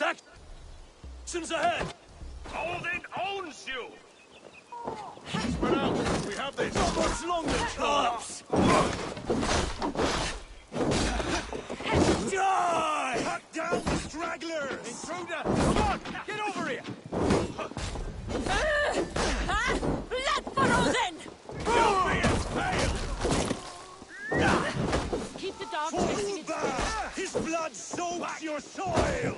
Saxons ahead! Odin owns you! Spread out! We have this! Not much longer, cops! Die! Cut down the stragglers! Intruder! Come on! Get over here! Blood for Odin! You'll be as pale! Keep the dog For chasing its Uba! His blood soaks your soil!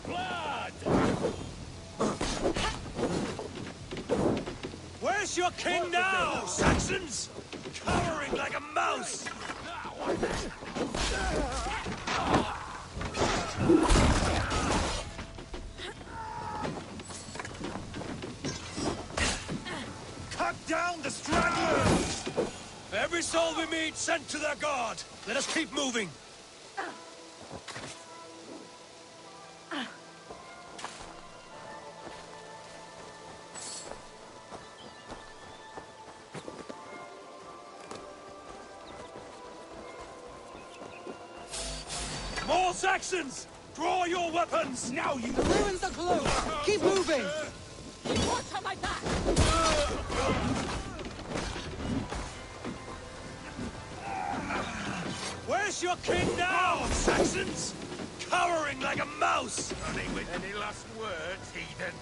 Blood! Where's your king now, Saxons? Cowering like a mouse! Cut down the stragglers! Every soul we meet sent to their god! Let us keep moving! More Saxons! Draw your weapons! Now you ruined the close! Keep moving! Keep watch on my back! Where's your king now, Saxons? Cowering like a mouse! Any last words, heathen?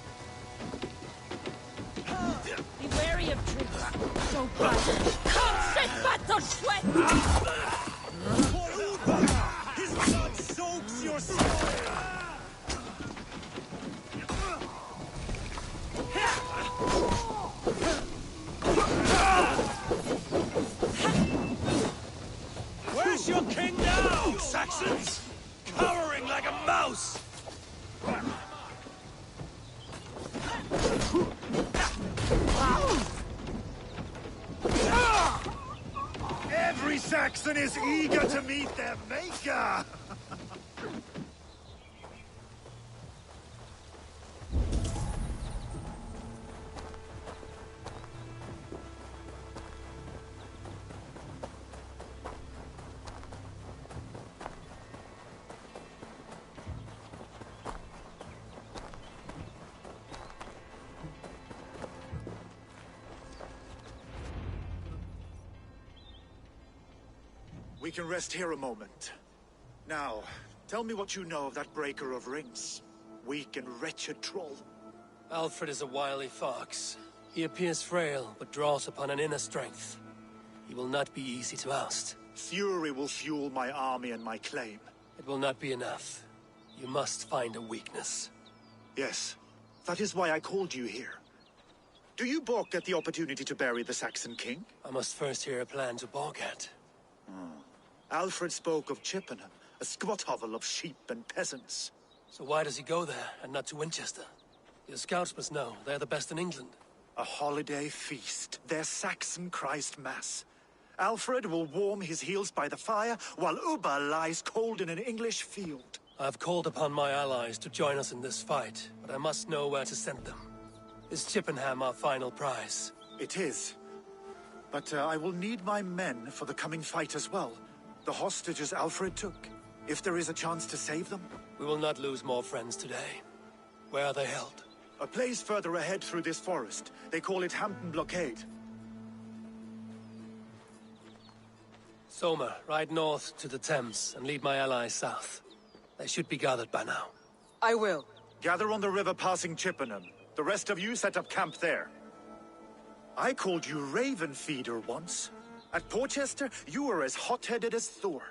Be wary of tricks. So bright. Constant battle sweat! For Uba! His blood soaks your soil! Where's your king now, Saxons? Cowering like a mouse! Every Saxon is eager to meet their maker! We can rest here a moment. Now, tell me what you know of that breaker of rings. Weak and wretched troll. Alfred is a wily fox. He appears frail, but draws upon an inner strength. He will not be easy to oust. Fury will fuel my army and my claim. It will not be enough. You must find a weakness. Yes, that is why I called you here. Do you balk at the opportunity to bury the Saxon king? I must first hear a plan to balk at. Alfred spoke of Chippenham, a squat hovel of sheep and peasants. So why does he go there, and not to Winchester? Your scouts must know. They're the best in England. A holiday feast, their Saxon Christ Mass. Alfred will warm his heels by the fire, while Uba lies cold in an English field. I've called upon my allies to join us in this fight, but I must know where to send them. Is Chippenham our final prize? It is. But I will need my men for the coming fight as well. The hostages Alfred took. If there is a chance to save them. We will not lose more friends today. Where are they held? A place further ahead through this forest. They call it Hampton Blockade. Soma, ride north to the Thames and lead my allies south. They should be gathered by now. I will. Gather on the river passing Chippenham. The rest of you set up camp there. I called you Raven Feeder once. At Porchester, you were as hot-headed as Thor.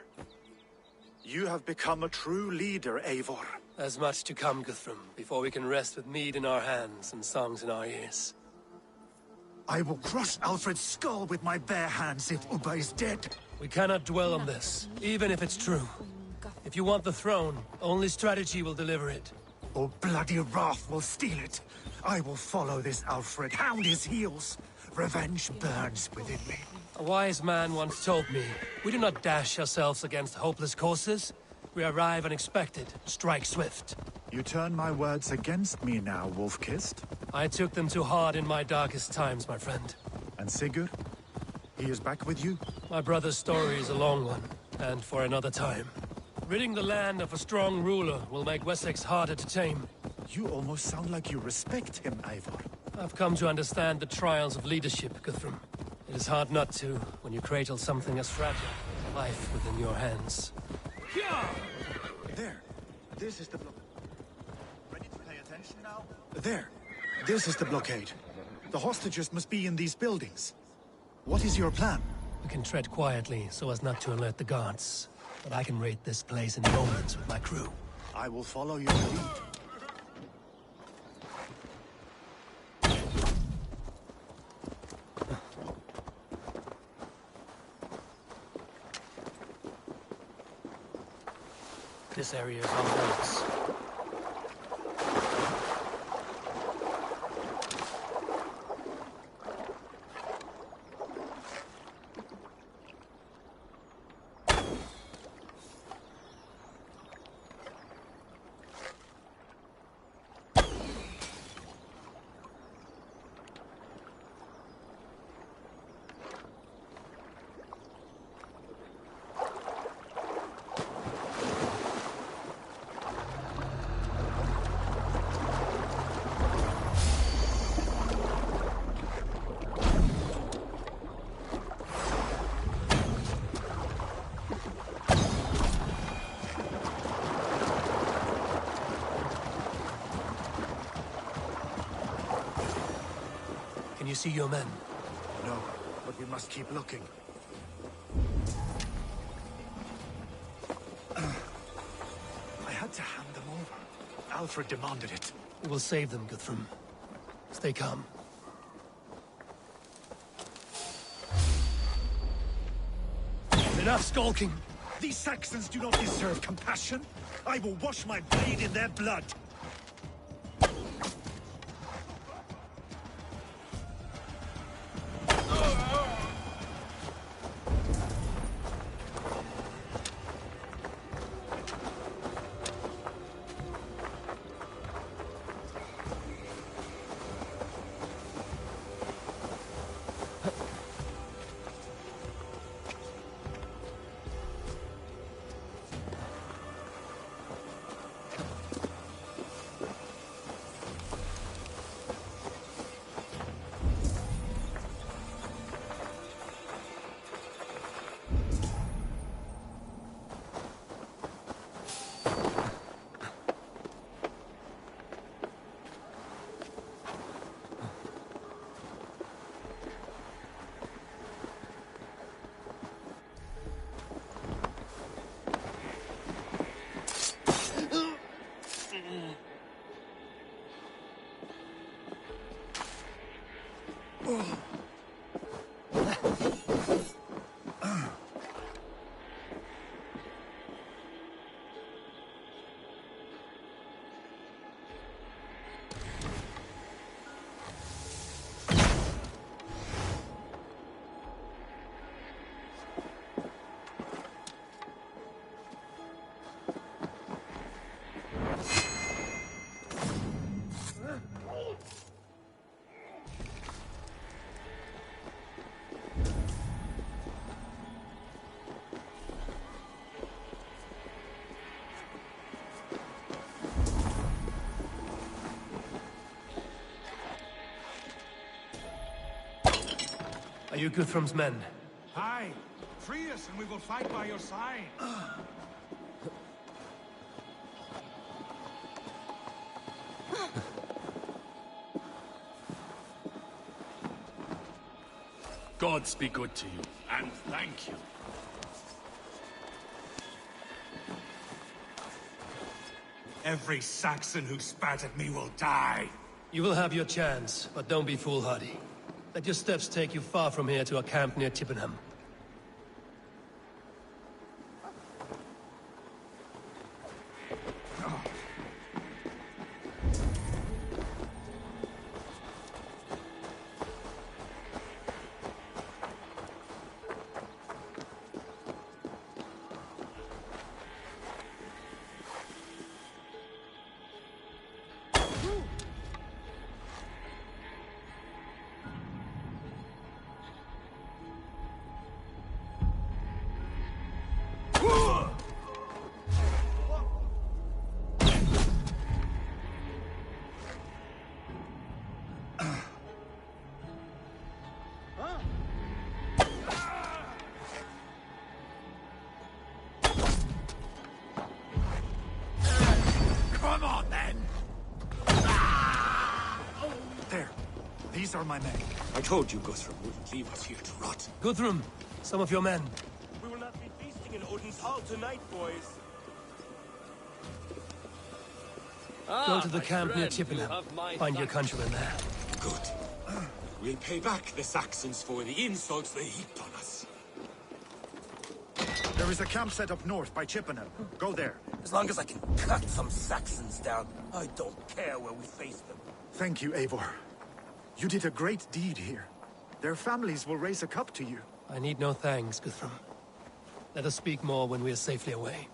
You have become a true leader, Eivor. There's much to come, Guthrum, before we can rest with mead in our hands and songs in our ears. I will crush Alfred's skull with my bare hands if Uba is dead. We cannot dwell on this, even if it's true. If you want the throne, only strategy will deliver it. Or bloody wrath will steal it. I will follow this Alfred, hound his heels. Revenge burns within me. A wise man once told me, we do not dash ourselves against hopeless courses. We arrive unexpected, strike swift. You turn my words against me now, Wolf-Kissed. I took them too hard in my darkest times, my friend. And Sigurd? He is back with you? My brother's story is a long one, and for another time. Ridding the land of a strong ruler will make Wessex harder to tame. You almost sound like you respect him, Eivor. I've come to understand the trials of leadership, Guthrum. It is hard not to, when you cradle something as fragile as life within your hands. There. This is the blockade. Ready to pay attention now? There. This is the blockade. The hostages must be in these buildings. What is your plan? We can tread quietly so as not to alert the guards. But I can raid this place in moments with my crew. I will follow your lead. This area is on roads. Can you see your men? No, but we must keep looking. I had to hand them over. Alfred demanded it. We will save them, Guthrum. Stay calm. Enough skulking! These Saxons do not deserve compassion. I will wash my blade in their blood. Are you Guthrum's men? Aye. Free us and we will fight by your side. Gods be good to you, and thank you. Every Saxon who spat at me will die. You will have your chance, but don't be foolhardy. Let your steps take you far from here to a camp near Chippenham. Come on, then! There. These are my men. I told you Guthrum wouldn't leave us here to rot. Guthrum, some of your men. We will not be feasting in Odin's hall tonight, boys. Go to the camp near Chippenham. Find your countrymen there. Good. We'll pay back the Saxons for the insults they heaped on us. There is a camp set up north by Chippenham. Go there. As long as I can cut some Saxons down, I don't care where we face them. Thank you, Eivor. You did a great deed here. Their families will raise a cup to you. I need no thanks, Guthrum. Let us speak more when we are safely away.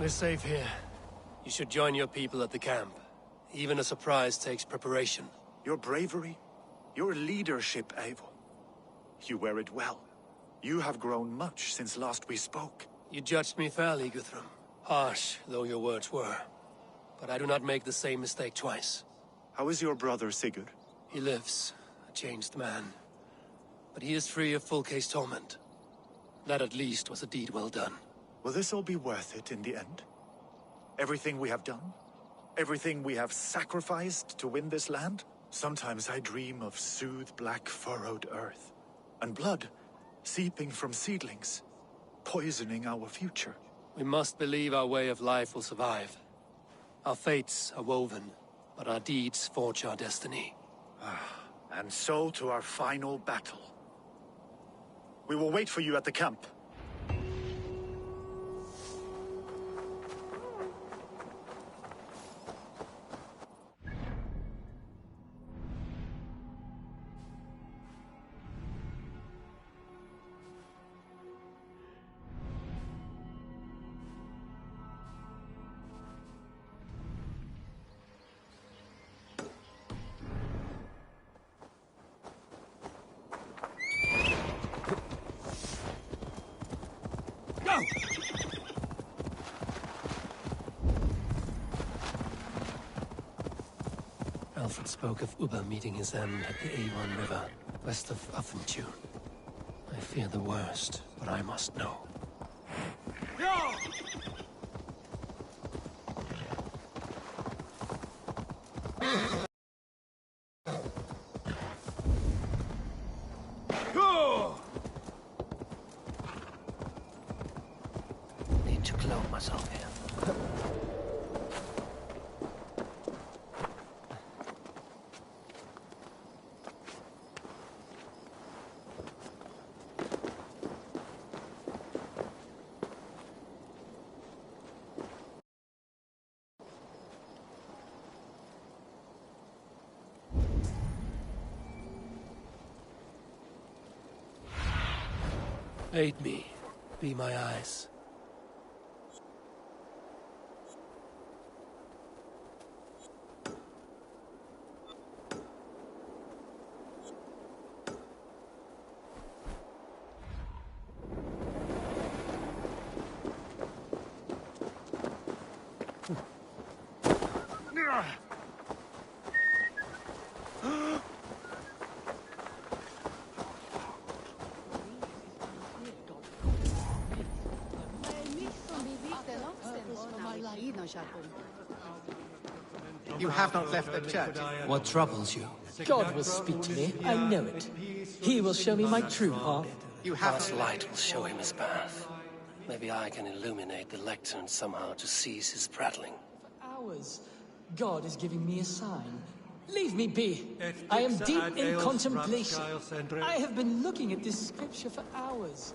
We're safe here. You should join your people at the camp. Even a surprise takes preparation. Your bravery, your leadership, Eivor. You wear it well. You have grown much since last we spoke. You judged me fairly, Guthrum. Harsh though your words were. But I do not make the same mistake twice. How is your brother, Sigurd? He lives, a changed man. But he is free of full case torment. That at least was a deed well done. Will this all be worth it in the end? Everything we have done? Everything we have sacrificed to win this land? Sometimes I dream of soothed black furrowed earth, and blood seeping from seedlings, poisoning our future. We must believe our way of life will survive. Our fates are woven, but our deeds forge our destiny. And so to our final battle. We will wait for you at the camp. Alfred spoke of Ubba meeting his end at the Avon River, west of Uffentune. I fear the worst, but I must know. Need to clothe myself here. Aid me. Be my eyes. You have not left the church. What troubles you? God will speak to me. I know it. He will show me my true path. You have God's light will show him his path. Maybe I can illuminate the lectern somehow to cease his prattling. Hours. God is giving me a sign. Leave me be. I am deep in contemplation. I have been looking at this scripture for hours.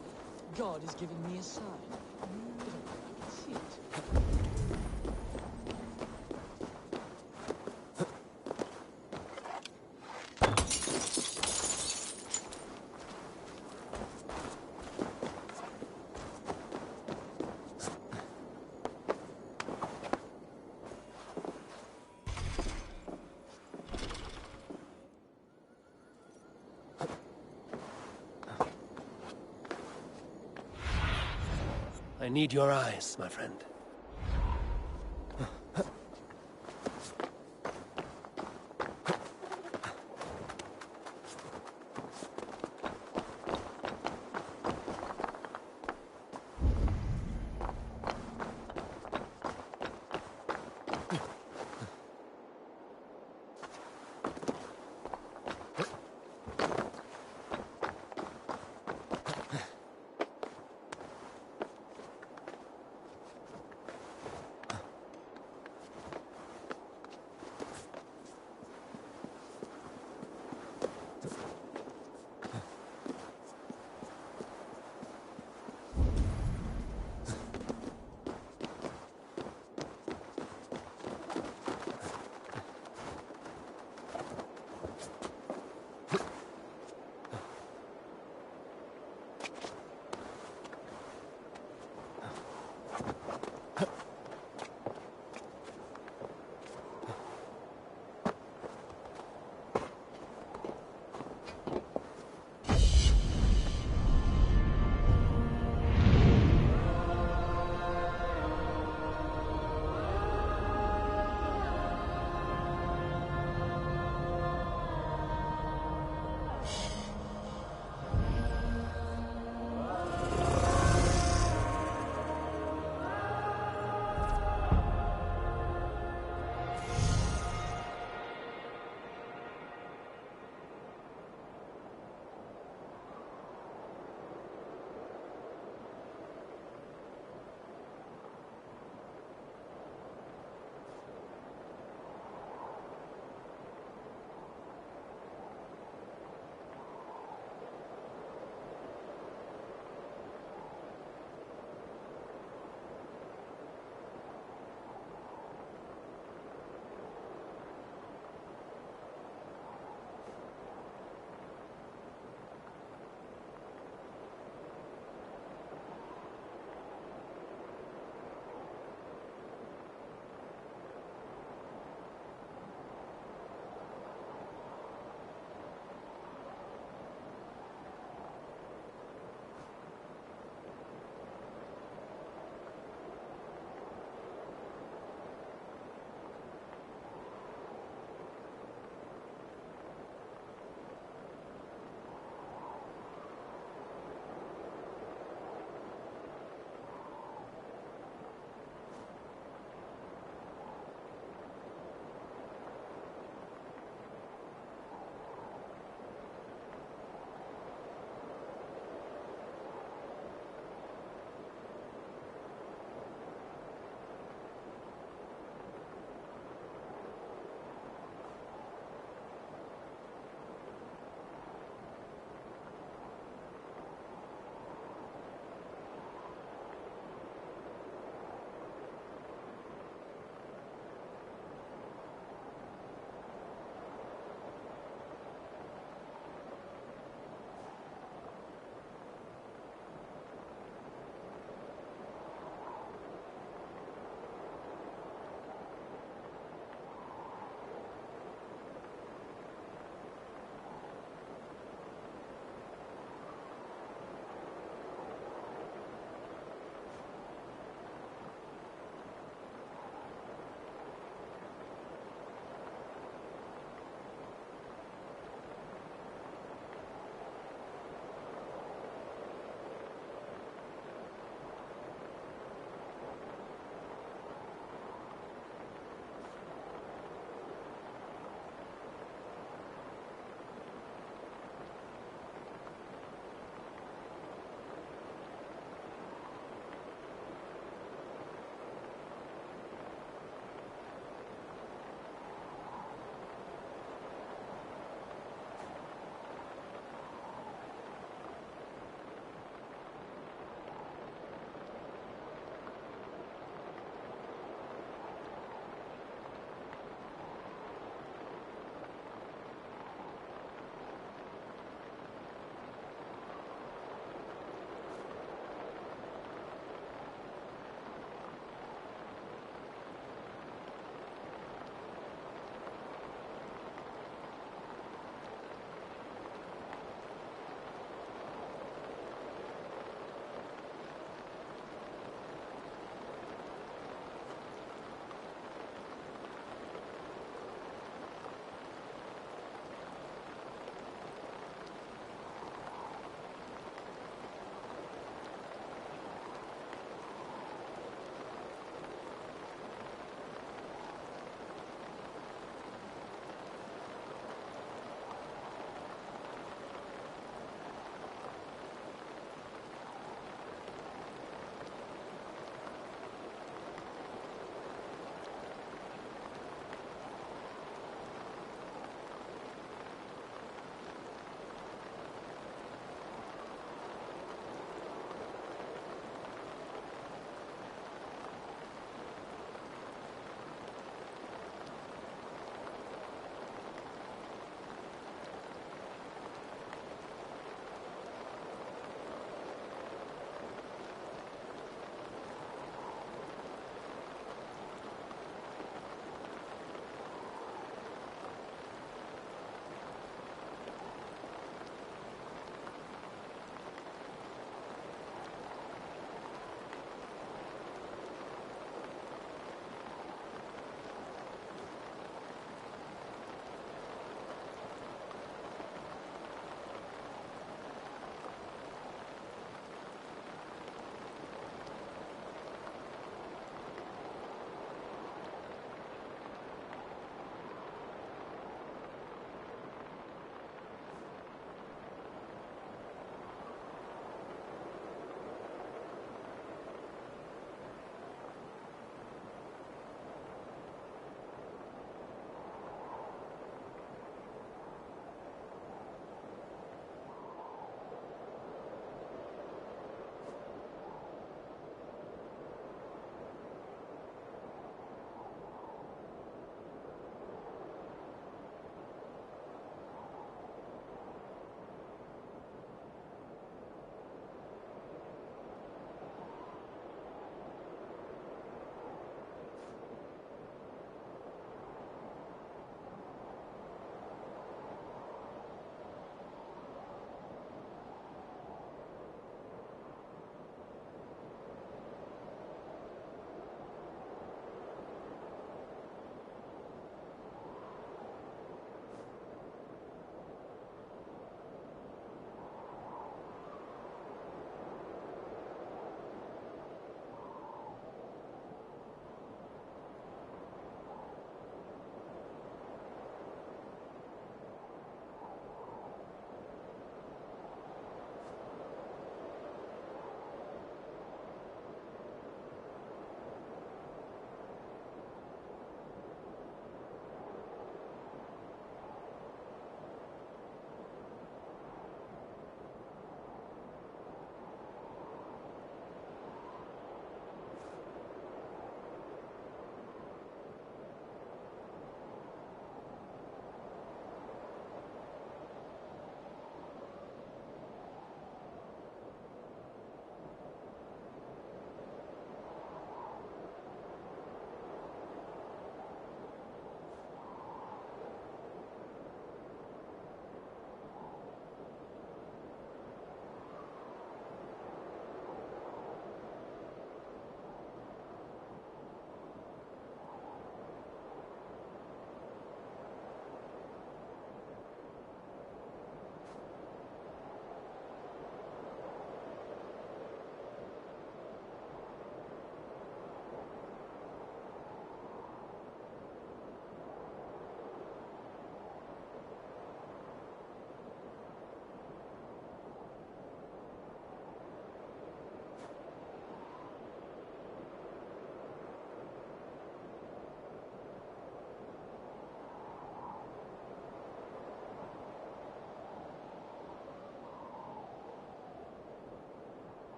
God is giving me a sign. I can see it. I need your eyes, my friend.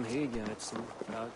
Vem Hege ett så bra.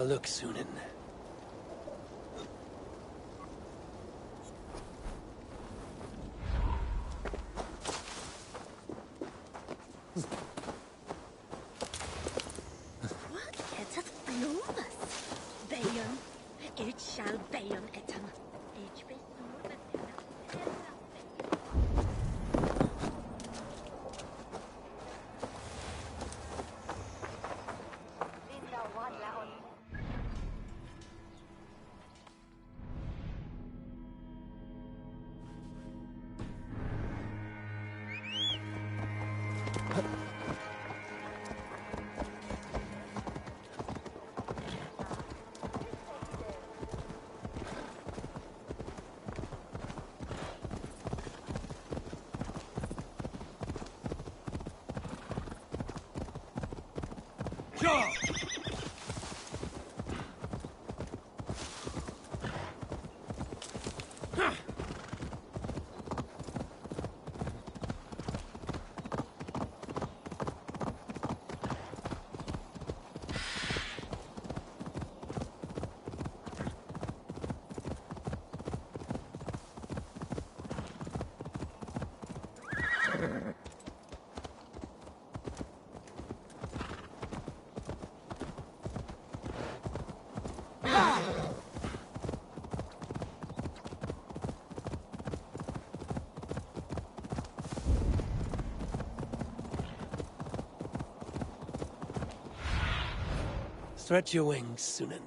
a look, Sunan. What getteth blomas? Bayon, it shall bayon etam. Each bit Stretch your wings, Sunan.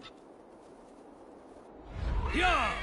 Yeah!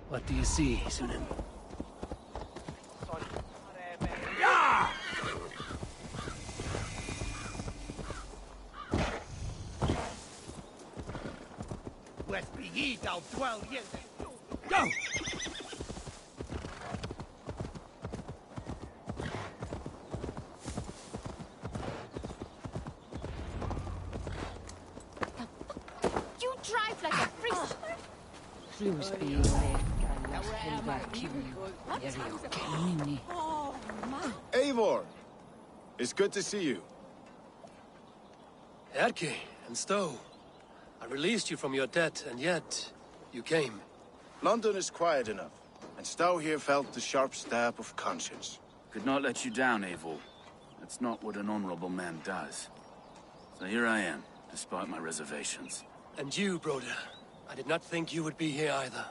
What do you see, Sunan? Go! You drive like a priest. Eivor! It's good to see you. Erke and Stowe. I released you from your debt, and yet you came. London is quiet enough, and Stowe here felt the sharp stab of conscience. Could not let you down, Eivor. That's not what an honorable man does. So here I am, despite my reservations. And you, brother. I did not think you would be here either.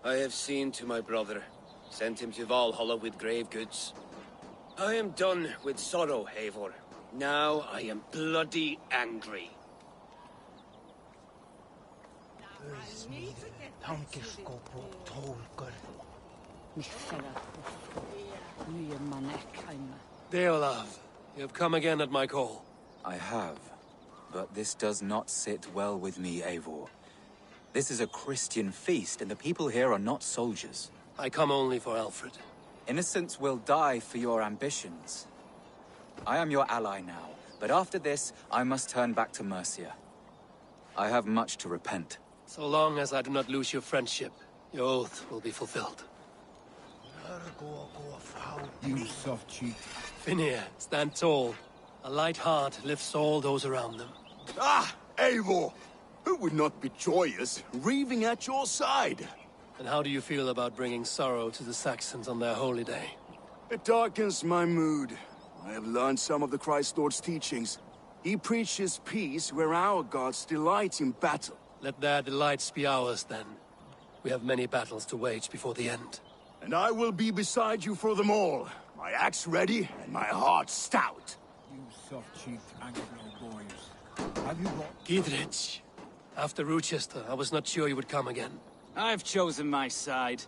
I have seen to my brother. Sent him to Valhalla with grave goods. I am done with sorrow, Eivor. Now I am bloody angry. Deolav, you have come again at my call. I have, but this does not sit well with me, Eivor. This is a Christian feast, and the people here are not soldiers. I come only for Alfred. Innocents will die for your ambitions. I am your ally now, but after this, I must turn back to Mercia. I have much to repent. So long as I do not lose your friendship, your oath will be fulfilled. You soft-cheeked. Finir, stand tall. A light heart lifts all those around them. Ah, Eivor! Who would not be joyous, raving at your side? And how do you feel about bringing sorrow to the Saxons on their holy day? It darkens my mood. I have learned some of the Christ Lord's teachings. He preaches peace where our gods delight in battle. Let their delights be ours, then. We have many battles to wage before the end. And I will be beside you for them all. My axe ready, and my heart stout. You soft-cheeked Anglo boys. Have you brought... Gidrich. After Rochester, I was not sure you would come again. I've chosen my side.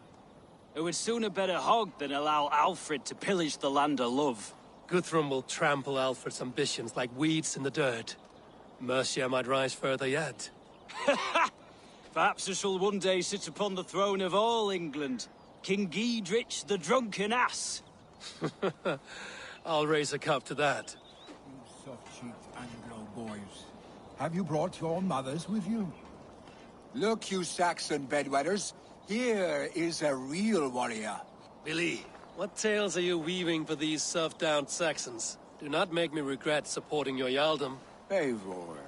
It would sooner bet a hog than allow Alfred to pillage the land of love. Guthrum will trample Alfred's ambitions like weeds in the dirt. Mercia might rise further yet. Perhaps I shall one day sit upon the throne of all England. King Gidrich the drunken ass. I'll raise a cup to that. You soft-cheeked Anglo boys. Have you brought your mothers with you? Look, you Saxon bedwetters. Here is a real warrior. Billy, what tales are you weaving for these serf-down Saxons? Do not make me regret supporting your Jarldom. Eivor,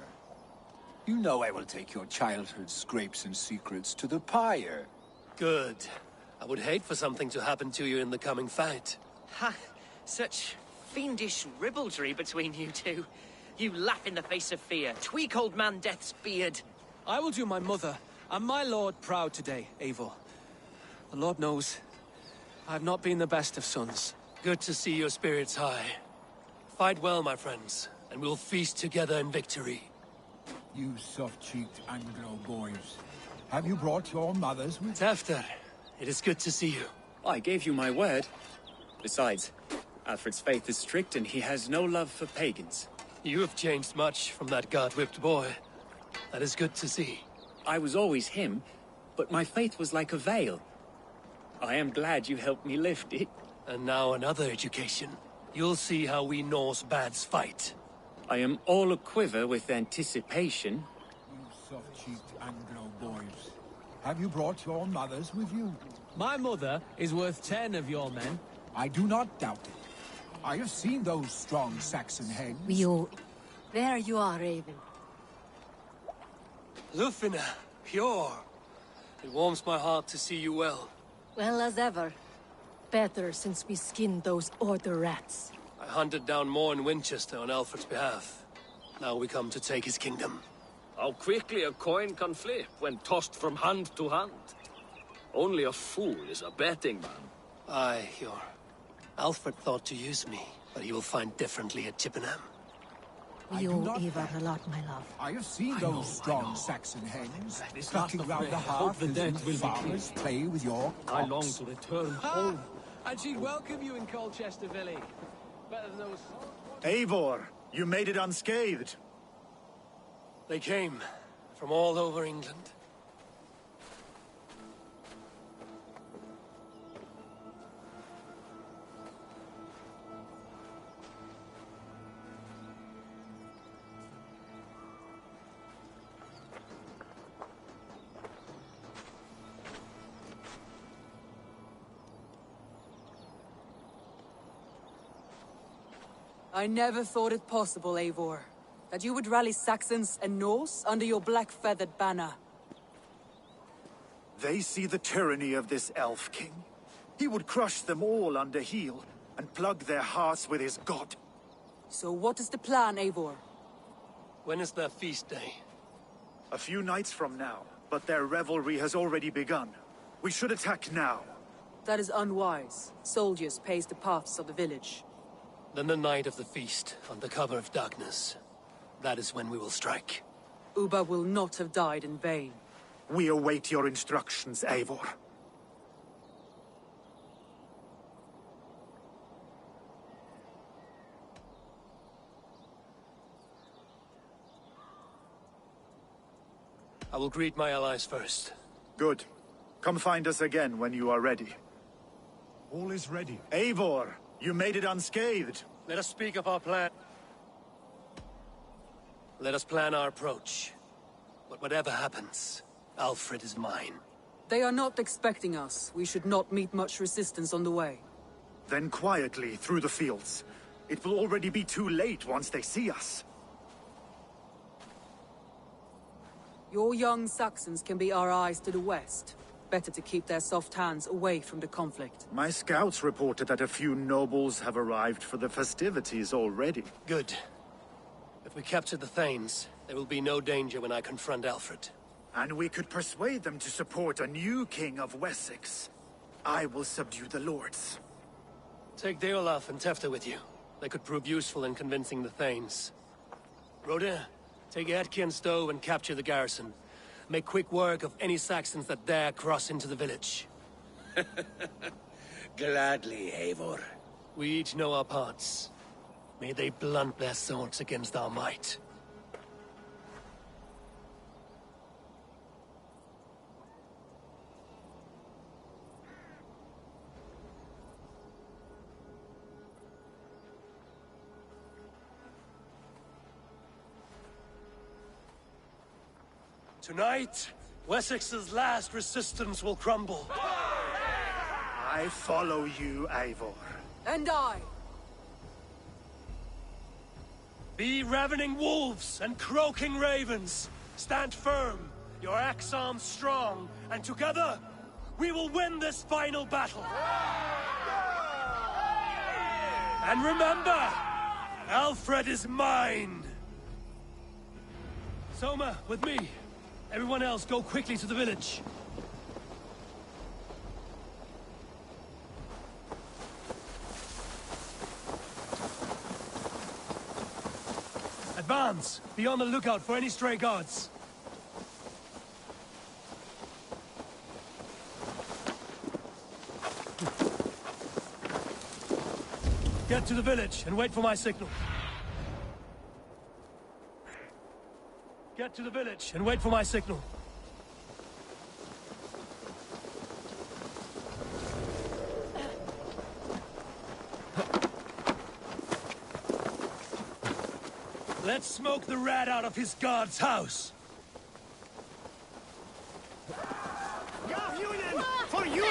you know I will take your childhood scrapes and secrets to the pyre. Good. I would hate for something to happen to you in the coming fight. Ha! Such fiendish ribaldry between you two. You laugh in the face of fear, tweak old man Death's beard. I will do my mother and my lord proud today, Eivor. The Lord knows, I have not been the best of sons. Good to see your spirits high. Fight well, my friends, and we'll feast together in victory. You soft-cheeked Anglo boys. Have you brought your mothers with... Tefter, it is good to see you. I gave you my word. Besides, Alfred's faith is strict and he has no love for pagans. You have changed much from that god-whipped boy. That is good to see. I was always him, but my faith was like a veil. I am glad you helped me lift it. And now another education. You'll see how we Norse bads fight. I am all aquiver with anticipation. You soft-cheeked Anglo boys. Have you brought your mothers with you? My mother is worth 10 of your men. I do not doubt it. I have seen those strong Saxon heads. There you are, Raven. Lufina, pure. It warms my heart to see you well. Well as ever. Better since we skinned those Order rats. I hunted down more in Winchester on Alfred's behalf. Now we come to take his kingdom. How quickly a coin can flip when tossed from hand to hand. Only a fool is a betting man. Aye, Hjor. Alfred thought to use me, but he will find differently at Chippenham. We owe Ivar a lot, my love. I have seen those strong Saxon hens clucking round the hearth as you farmers play with your cocks. I long to return home. And she'd welcome you in Colchester, Billy. Better than those... Eivor, you made it unscathed. They came from all over England. I never thought it possible, Eivor, that you would rally Saxons and Norse under your black-feathered banner. They see the tyranny of this elf king. He would crush them all under heel and plug their hearts with his god. So what is the plan, Eivor? When is their feast day? A few nights from now, but their revelry has already begun. We should attack now. That is unwise. Soldiers pace the paths of the village. Then the night of the feast, under cover of darkness. That is when we will strike. Ubba will not have died in vain. We await your instructions, Eivor. I will greet my allies first. Good. Come find us again when you are ready. All is ready. Eivor, you made it unscathed. Let us speak of our plan. Let us plan our approach. But whatever happens, Alfred is mine. They are not expecting us. We should not meet much resistance on the way. Then quietly through the fields. It will already be too late once they see us. Your young Saxons can be our eyes to the west. Better to keep their soft hands away from the conflict. My scouts reported that a few nobles have arrived for the festivities already. Good. If we capture the Thanes, there will be no danger when I confront Alfred. And we could persuade them to support a new king of Wessex. I will subdue the lords. Take Deolaf and Tefta with you. They could prove useful in convincing the Thanes. Rodin, take Edki and Stowe and capture the garrison. Make quick work of any Saxons that dare cross into the village. Gladly, Eivor. We each know our parts. May they blunt their swords against our might. Tonight, Wessex's last resistance will crumble. I follow you, Eivor. And I. Be ravening wolves and croaking ravens. Stand firm, your axe arms strong, and together, we will win this final battle. And remember, Alfred is mine. Soma, with me. Everyone else, go quickly to the village. Advance! Be on the lookout for any stray guards. Get to the village and wait for my signal. Get to the village and wait for my signal. Let's smoke the rat out of his guard's house. For you!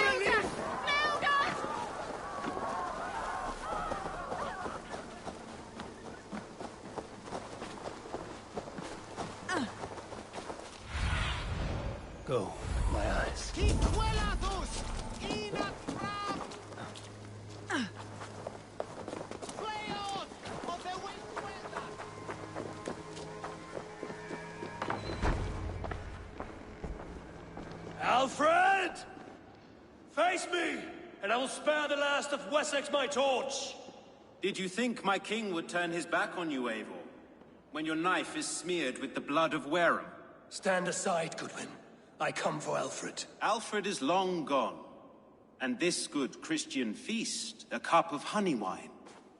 Go, my eyes. Alfred! Face me, and I will spare the last of Wessex my torch! Did you think my king would turn his back on you, Eivor? When your knife is smeared with the blood of Wareham? Stand aside, Goodwin. I come for Alfred. Alfred is long gone. And this good Christian feast, a cup of honey wine,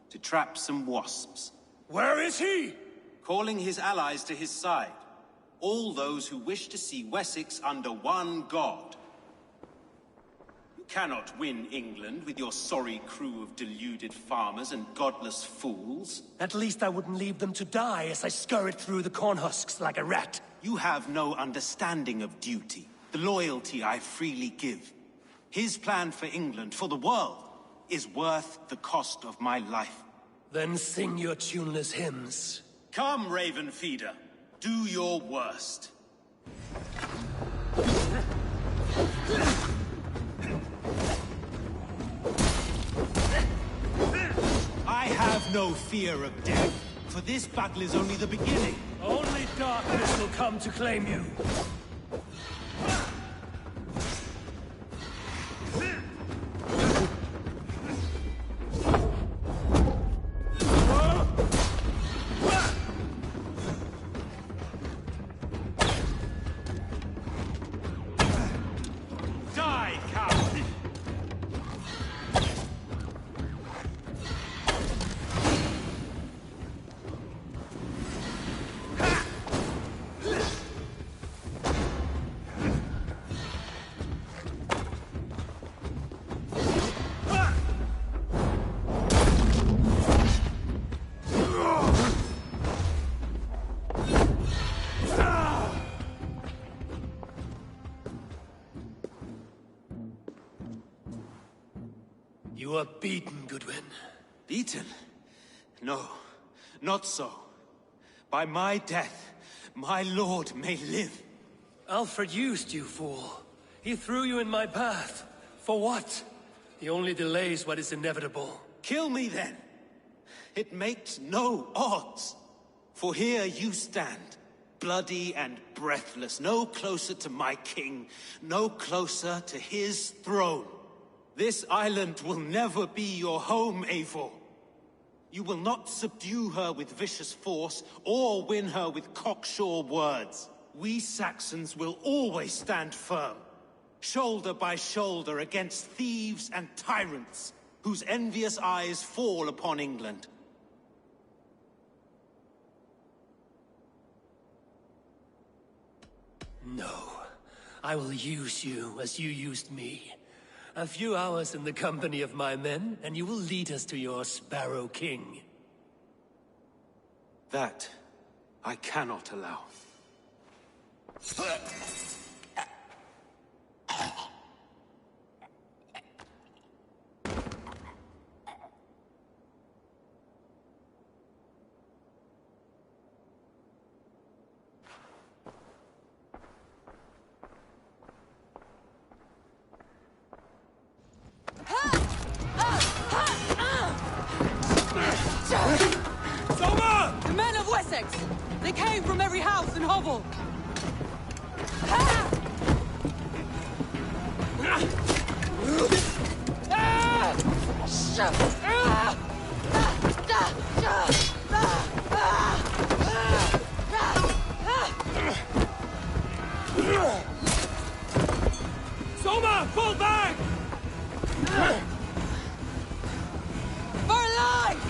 to trap some wasps. Where is he? Calling his allies to his side. All those who wish to see Wessex under one god. You cannot win England with your sorry crew of deluded farmers and godless fools. At least I wouldn't leave them to die as I scurried through the corn husks like a rat. You have no understanding of duty, the loyalty I freely give. His plan for England, for the world, is worth the cost of my life. Then sing your tuneless hymns. Come, Raven Feeder. Do your worst. I have no fear of death, for this battle is only the beginning. Only darkness will come to claim you. You are beaten, Goodwin. Beaten? No, not so. By my death, my lord may live. Alfred used you, fool. He threw you in my path. For what? He only delays what is inevitable. Kill me then. It makes no odds. For here you stand, bloody and breathless, no closer to my king, no closer to his throne. This island will never be your home, Eivor. You will not subdue her with vicious force, or win her with cocksure words. We Saxons will always stand firm, shoulder by shoulder against thieves and tyrants, whose envious eyes fall upon England. No. I will use you as you used me. A few hours in the company of my men, and you will lead us to your Sparrow King. That I cannot allow. The men of Wessex! They came from every house and hovel! Soma, fall back! For life!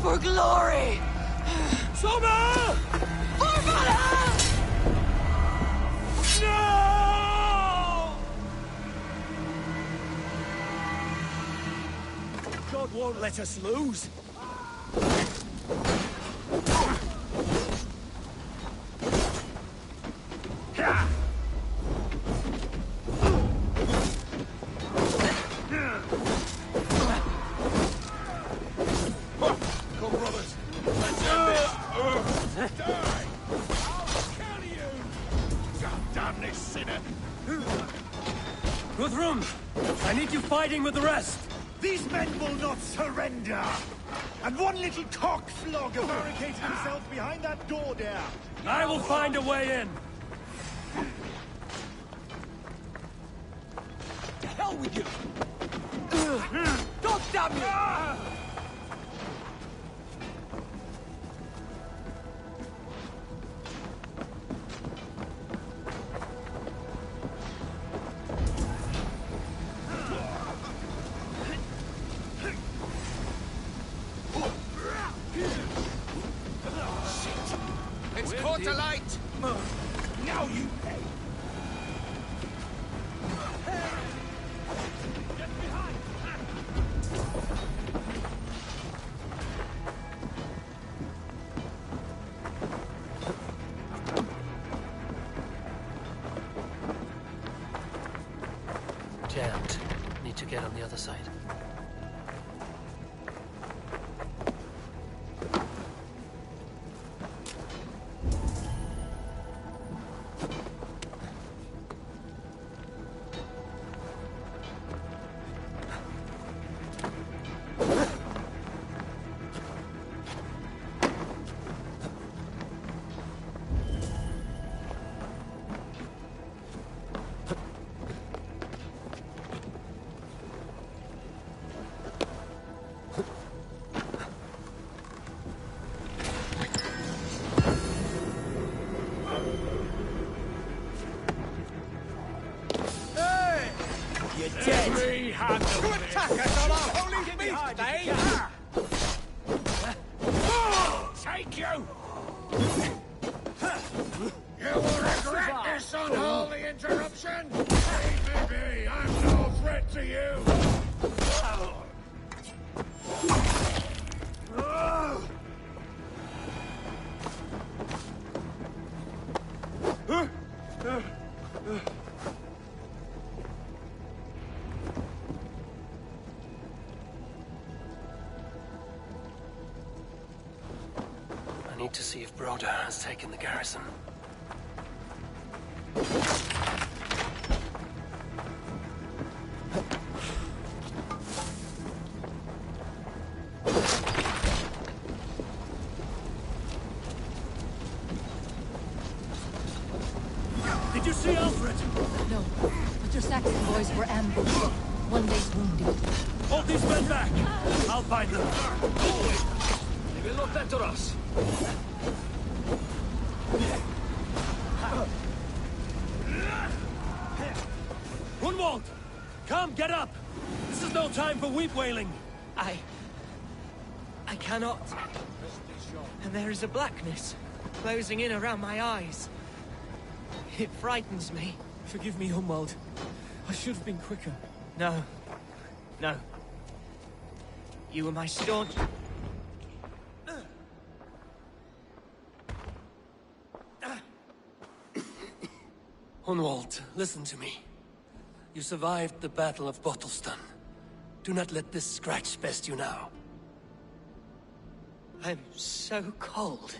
For glory! Soma! For Valhalla! No! God won't let us lose. Guthrum, I need you fighting with the rest. These men will not surrender! And one little cockflogger barricades himself behind that door there! I will find a way in. To hell with you! God damn you! It's caught alight! Now you pay! Jammed. Need to get on the other side. You're dead! To attack us on our holy feast day! Take you! You will regret this unholy interruption! Leave me be! I'm no threat to you! see if Broder has taken the garrison. Did you see Alfred? No, but your Saxon boys were ambushed. One day's wounded. Hold these men back! I'll find them. They will not enter us. Grunwald! Come, get up! This is no time for weep wailing! I cannot. And there is a blackness closing in around my eyes. It frightens me. Forgive me, Humwald. I should have been quicker. No. No. You were my staunch... Hunwald, listen to me. You survived the Battle of Bottleston. Do not let this scratch best you now. I'm so cold.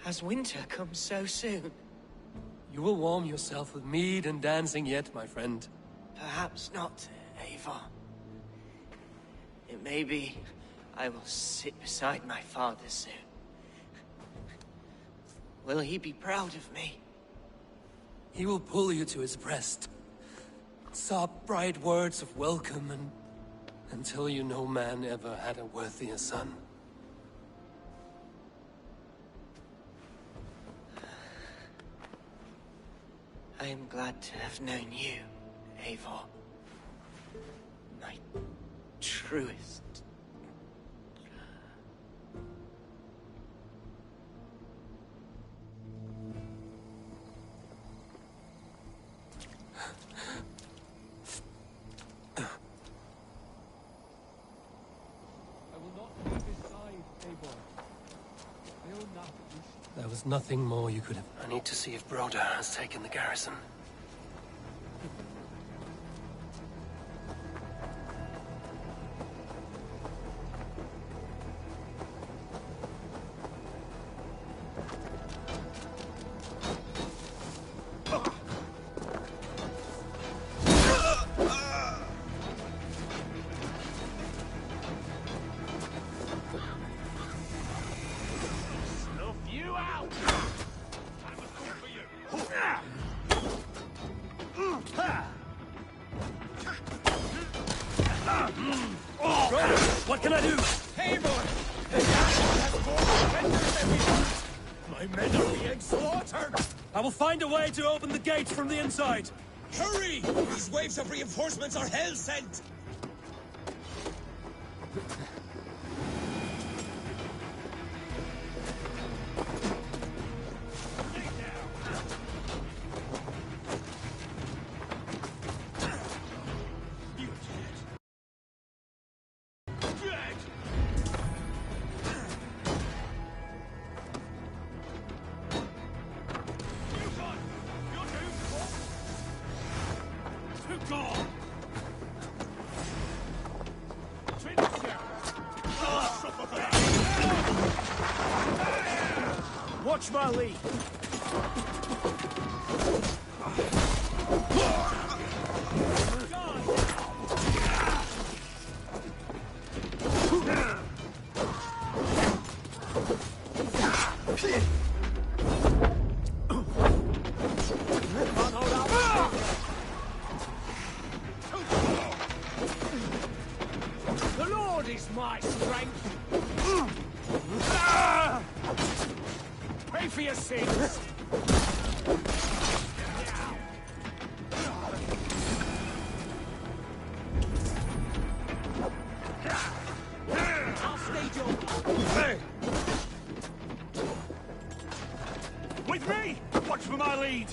Has winter come so soon? You will warm yourself with mead and dancing yet, my friend. Perhaps not, Eivor. It may be I will sit beside my father soon. Will he be proud of me? He will pull you to his breast. Sob bright words of welcome and... until you no man ever had a worthier son. I am glad to have known you, Eivor. My truest. There was nothing more you could have... I need to see if Broder has taken the garrison. What can I do? Eivor! My men are being slaughtered! I will find a way to open the gates from the inside. Hurry! These waves of reinforcements are hell-sent! Watch my lead! The Lord is my strength! Pay for your sins! I'll stage your... Hey! With me! Watch for my lead!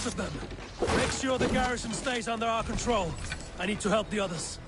most of them. Make sure the garrison stays under our control. I need to help the others.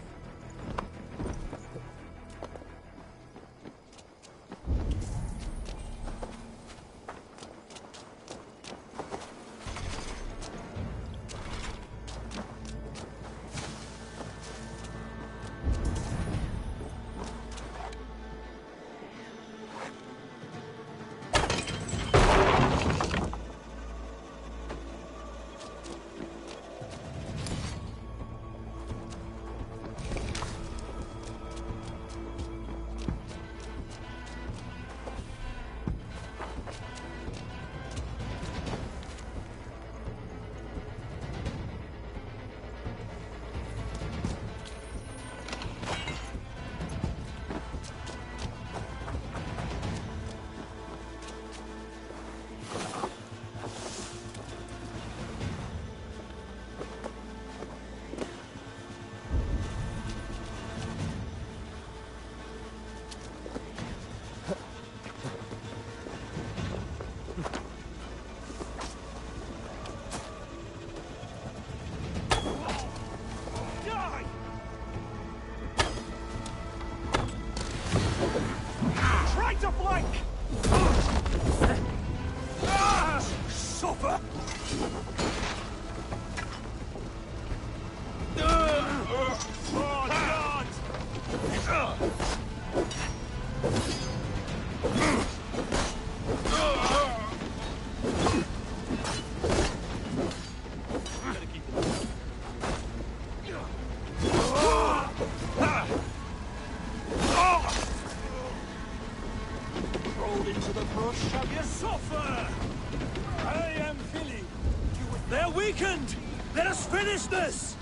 They're weakened! Let us finish this!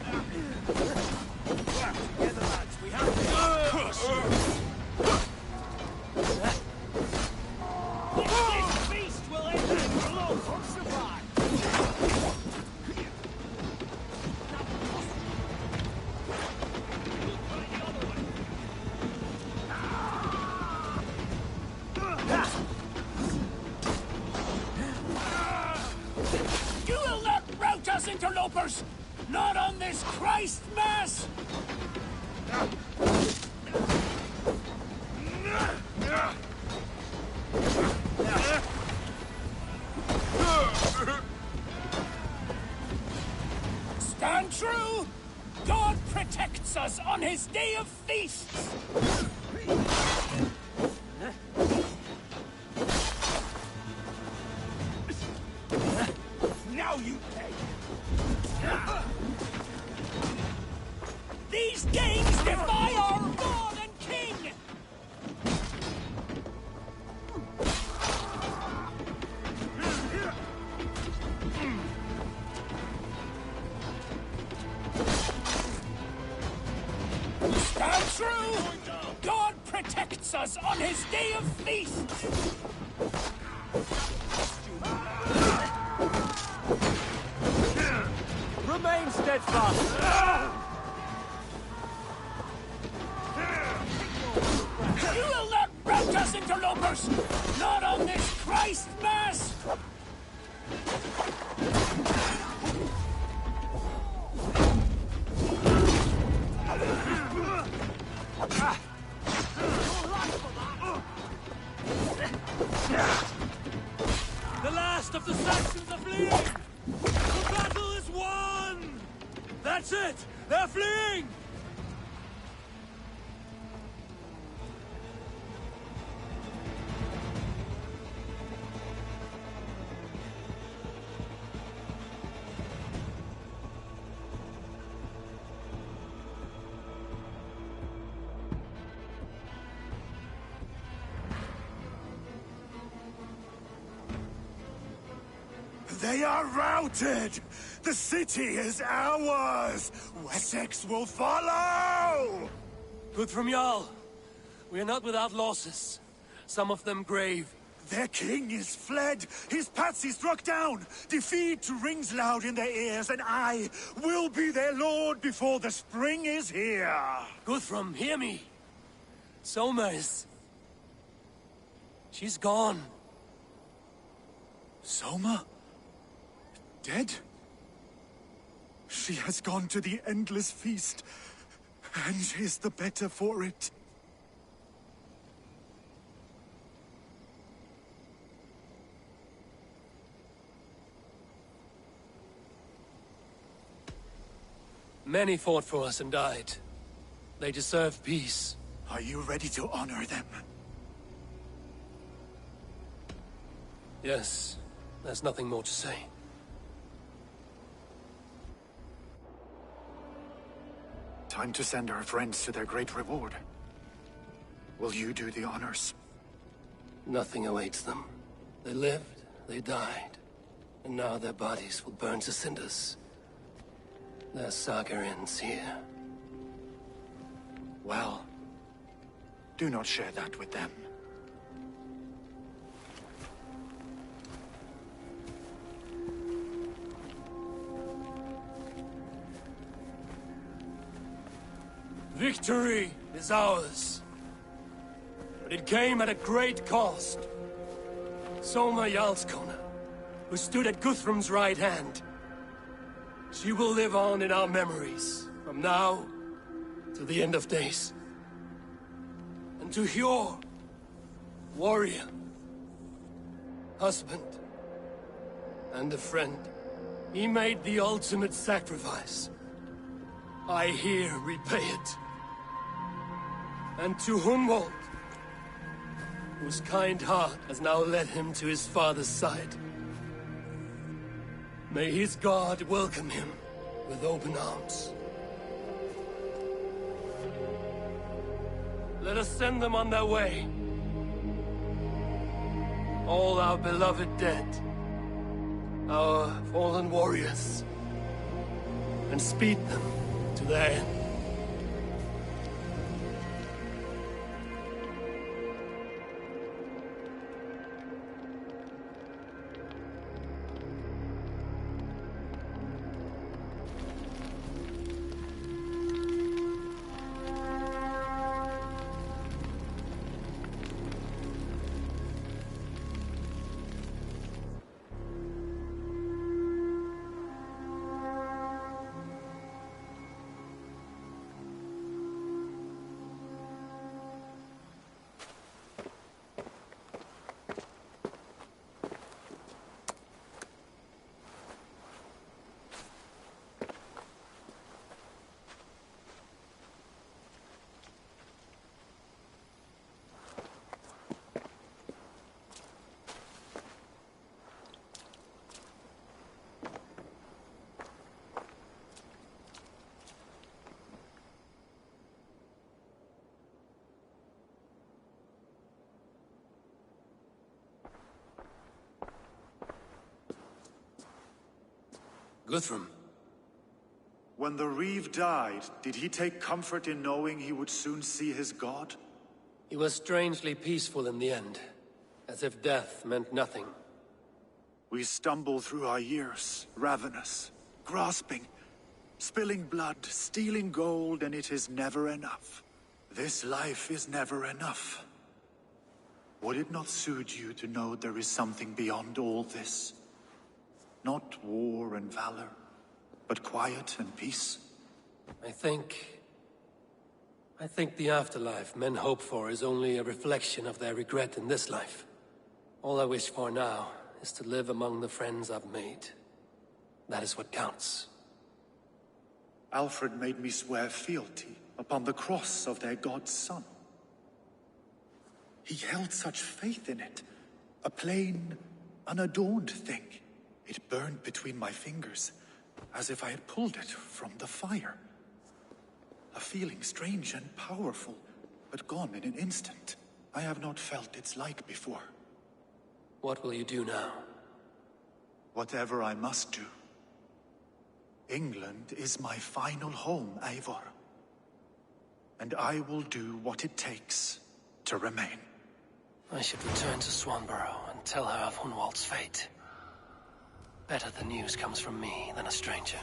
Together, lads, we have to push! This beast will end in blood or survive! You will not rout us, interlopers! Not on this Christ Mass! Stand true! God protects us on his day of feasts! Now you pay! These games defy our God and King! Stand true! God protects us on his day of feasts! Remain steadfast! You will not rout us, interlopers! Not on this Christ Mass! The last of the Saxons are fleeing! The battle is won! That's it! They're fleeing! They are routed! The city is ours! Wessex will follow! Good from Jarl. We are not without losses. Some of them grave. Their king is fled! His patsy struck down! Defeat rings loud in their ears, and I will be their lord before the spring is here! Guthrum, hear me! Soma is... she's gone. Soma? Dead? She has gone to the endless feast, and is the better for it. Many fought for us and died. They deserve peace. Are you ready to honor them? Yes, there's nothing more to say. Time to send our friends to their great reward. Will you do the honors? Nothing awaits them. They lived, they died, and now their bodies will burn to cinders. Their saga ends here. Well, do not share that with them. Victory is ours. But it came at a great cost. Soma Jarlskona, who stood at Guthrum's right hand. She will live on in our memories, from now to the end of days. And to Hjor, warrior, husband, and a friend, he made the ultimate sacrifice. I here repay it. And to Hunwald, whose kind heart has now led him to his father's side. May his god welcome him with open arms. Let us send them on their way. All our beloved dead, our fallen warriors, and speed them to their end. Guthrum. When the Reeve died, did he take comfort in knowing he would soon see his god? He was strangely peaceful in the end, as if death meant nothing. We stumble through our years, ravenous, grasping, spilling blood, stealing gold, and it is never enough. This life is never enough. Would it not suit you to know there is something beyond all this? Not war and valor, but quiet and peace? I think the afterlife men hope for is only a reflection of their regret in this life. All I wish for now is to live among the friends I've made. That is what counts. Alfred made me swear fealty upon the cross of their god's son. He held such faith in it, a plain, unadorned thing. It burned between my fingers, as if I had pulled it from the fire. A feeling strange and powerful, but gone in an instant. I have not felt its like before. What will you do now? Whatever I must do. England is my final home, Eivor. And I will do what it takes to remain. I should return to Swanborough and tell her of Hunwald's fate. Better the news comes from me than a stranger.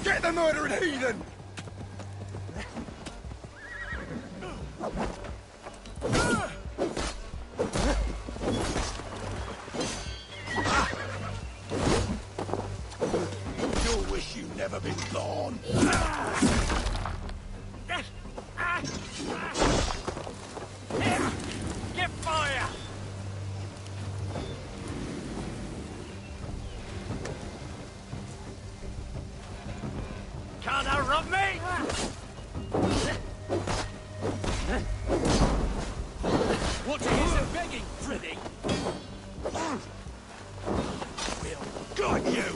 Get the murdering heathen! You'll wish you'd never been born. Get fire! Can't outrun me! What are you so begging, Freddy? We'll got you!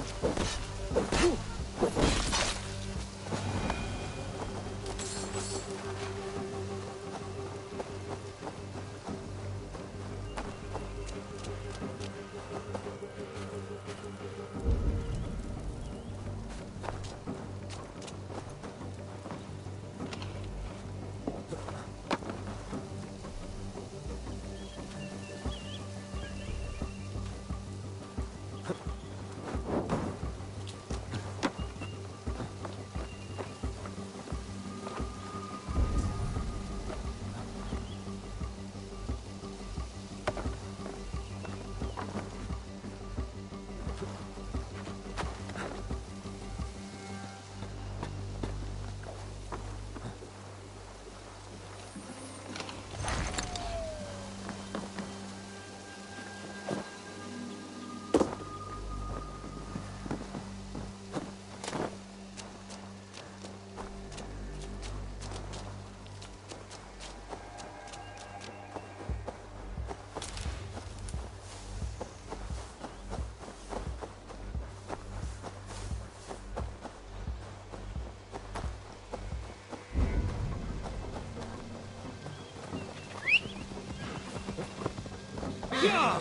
Yeah!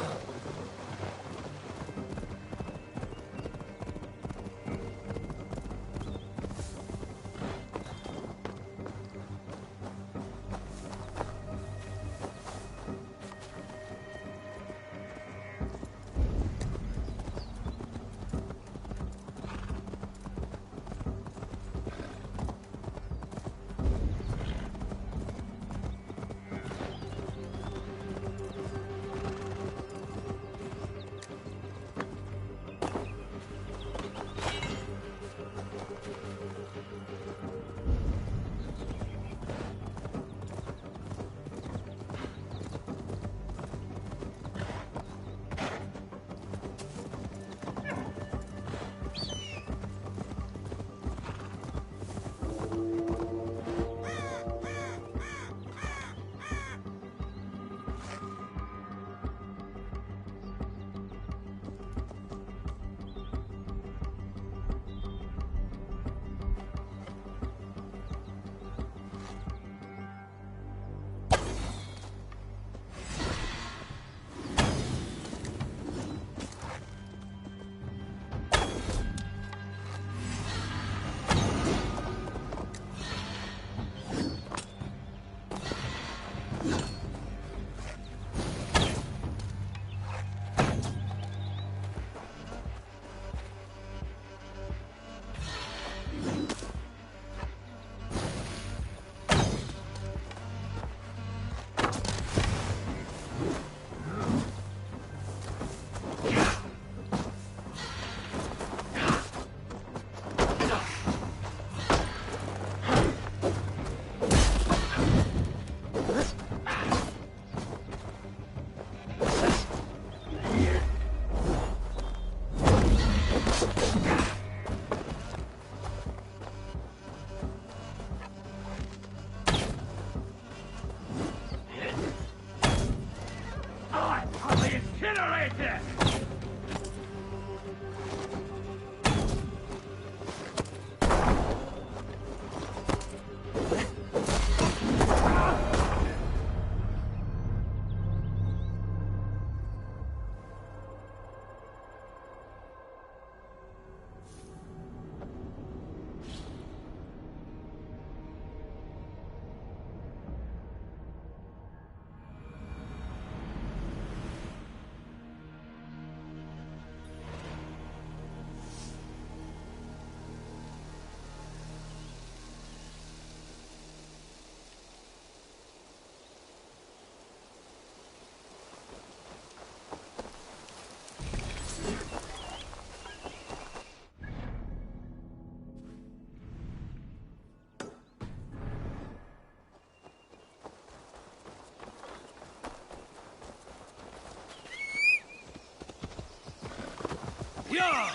Yeah!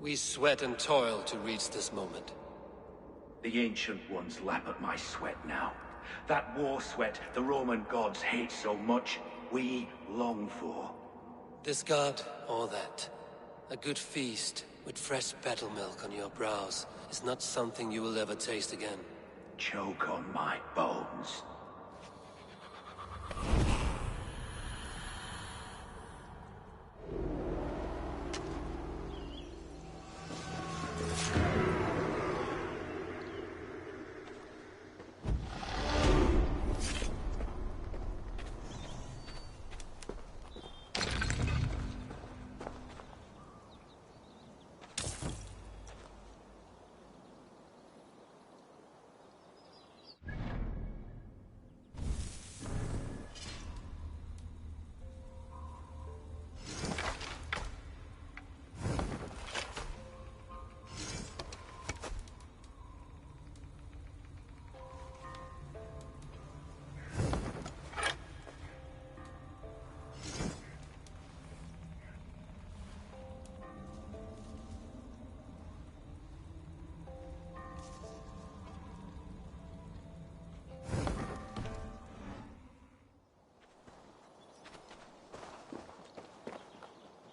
We sweat and toil to reach this moment. The Ancient Ones lap at my sweat now. That war sweat the Roman gods hate so much, we long for. This god, or that. A good feast, with fresh battle milk on your brows, is not something you will ever taste again. Choke on my bones.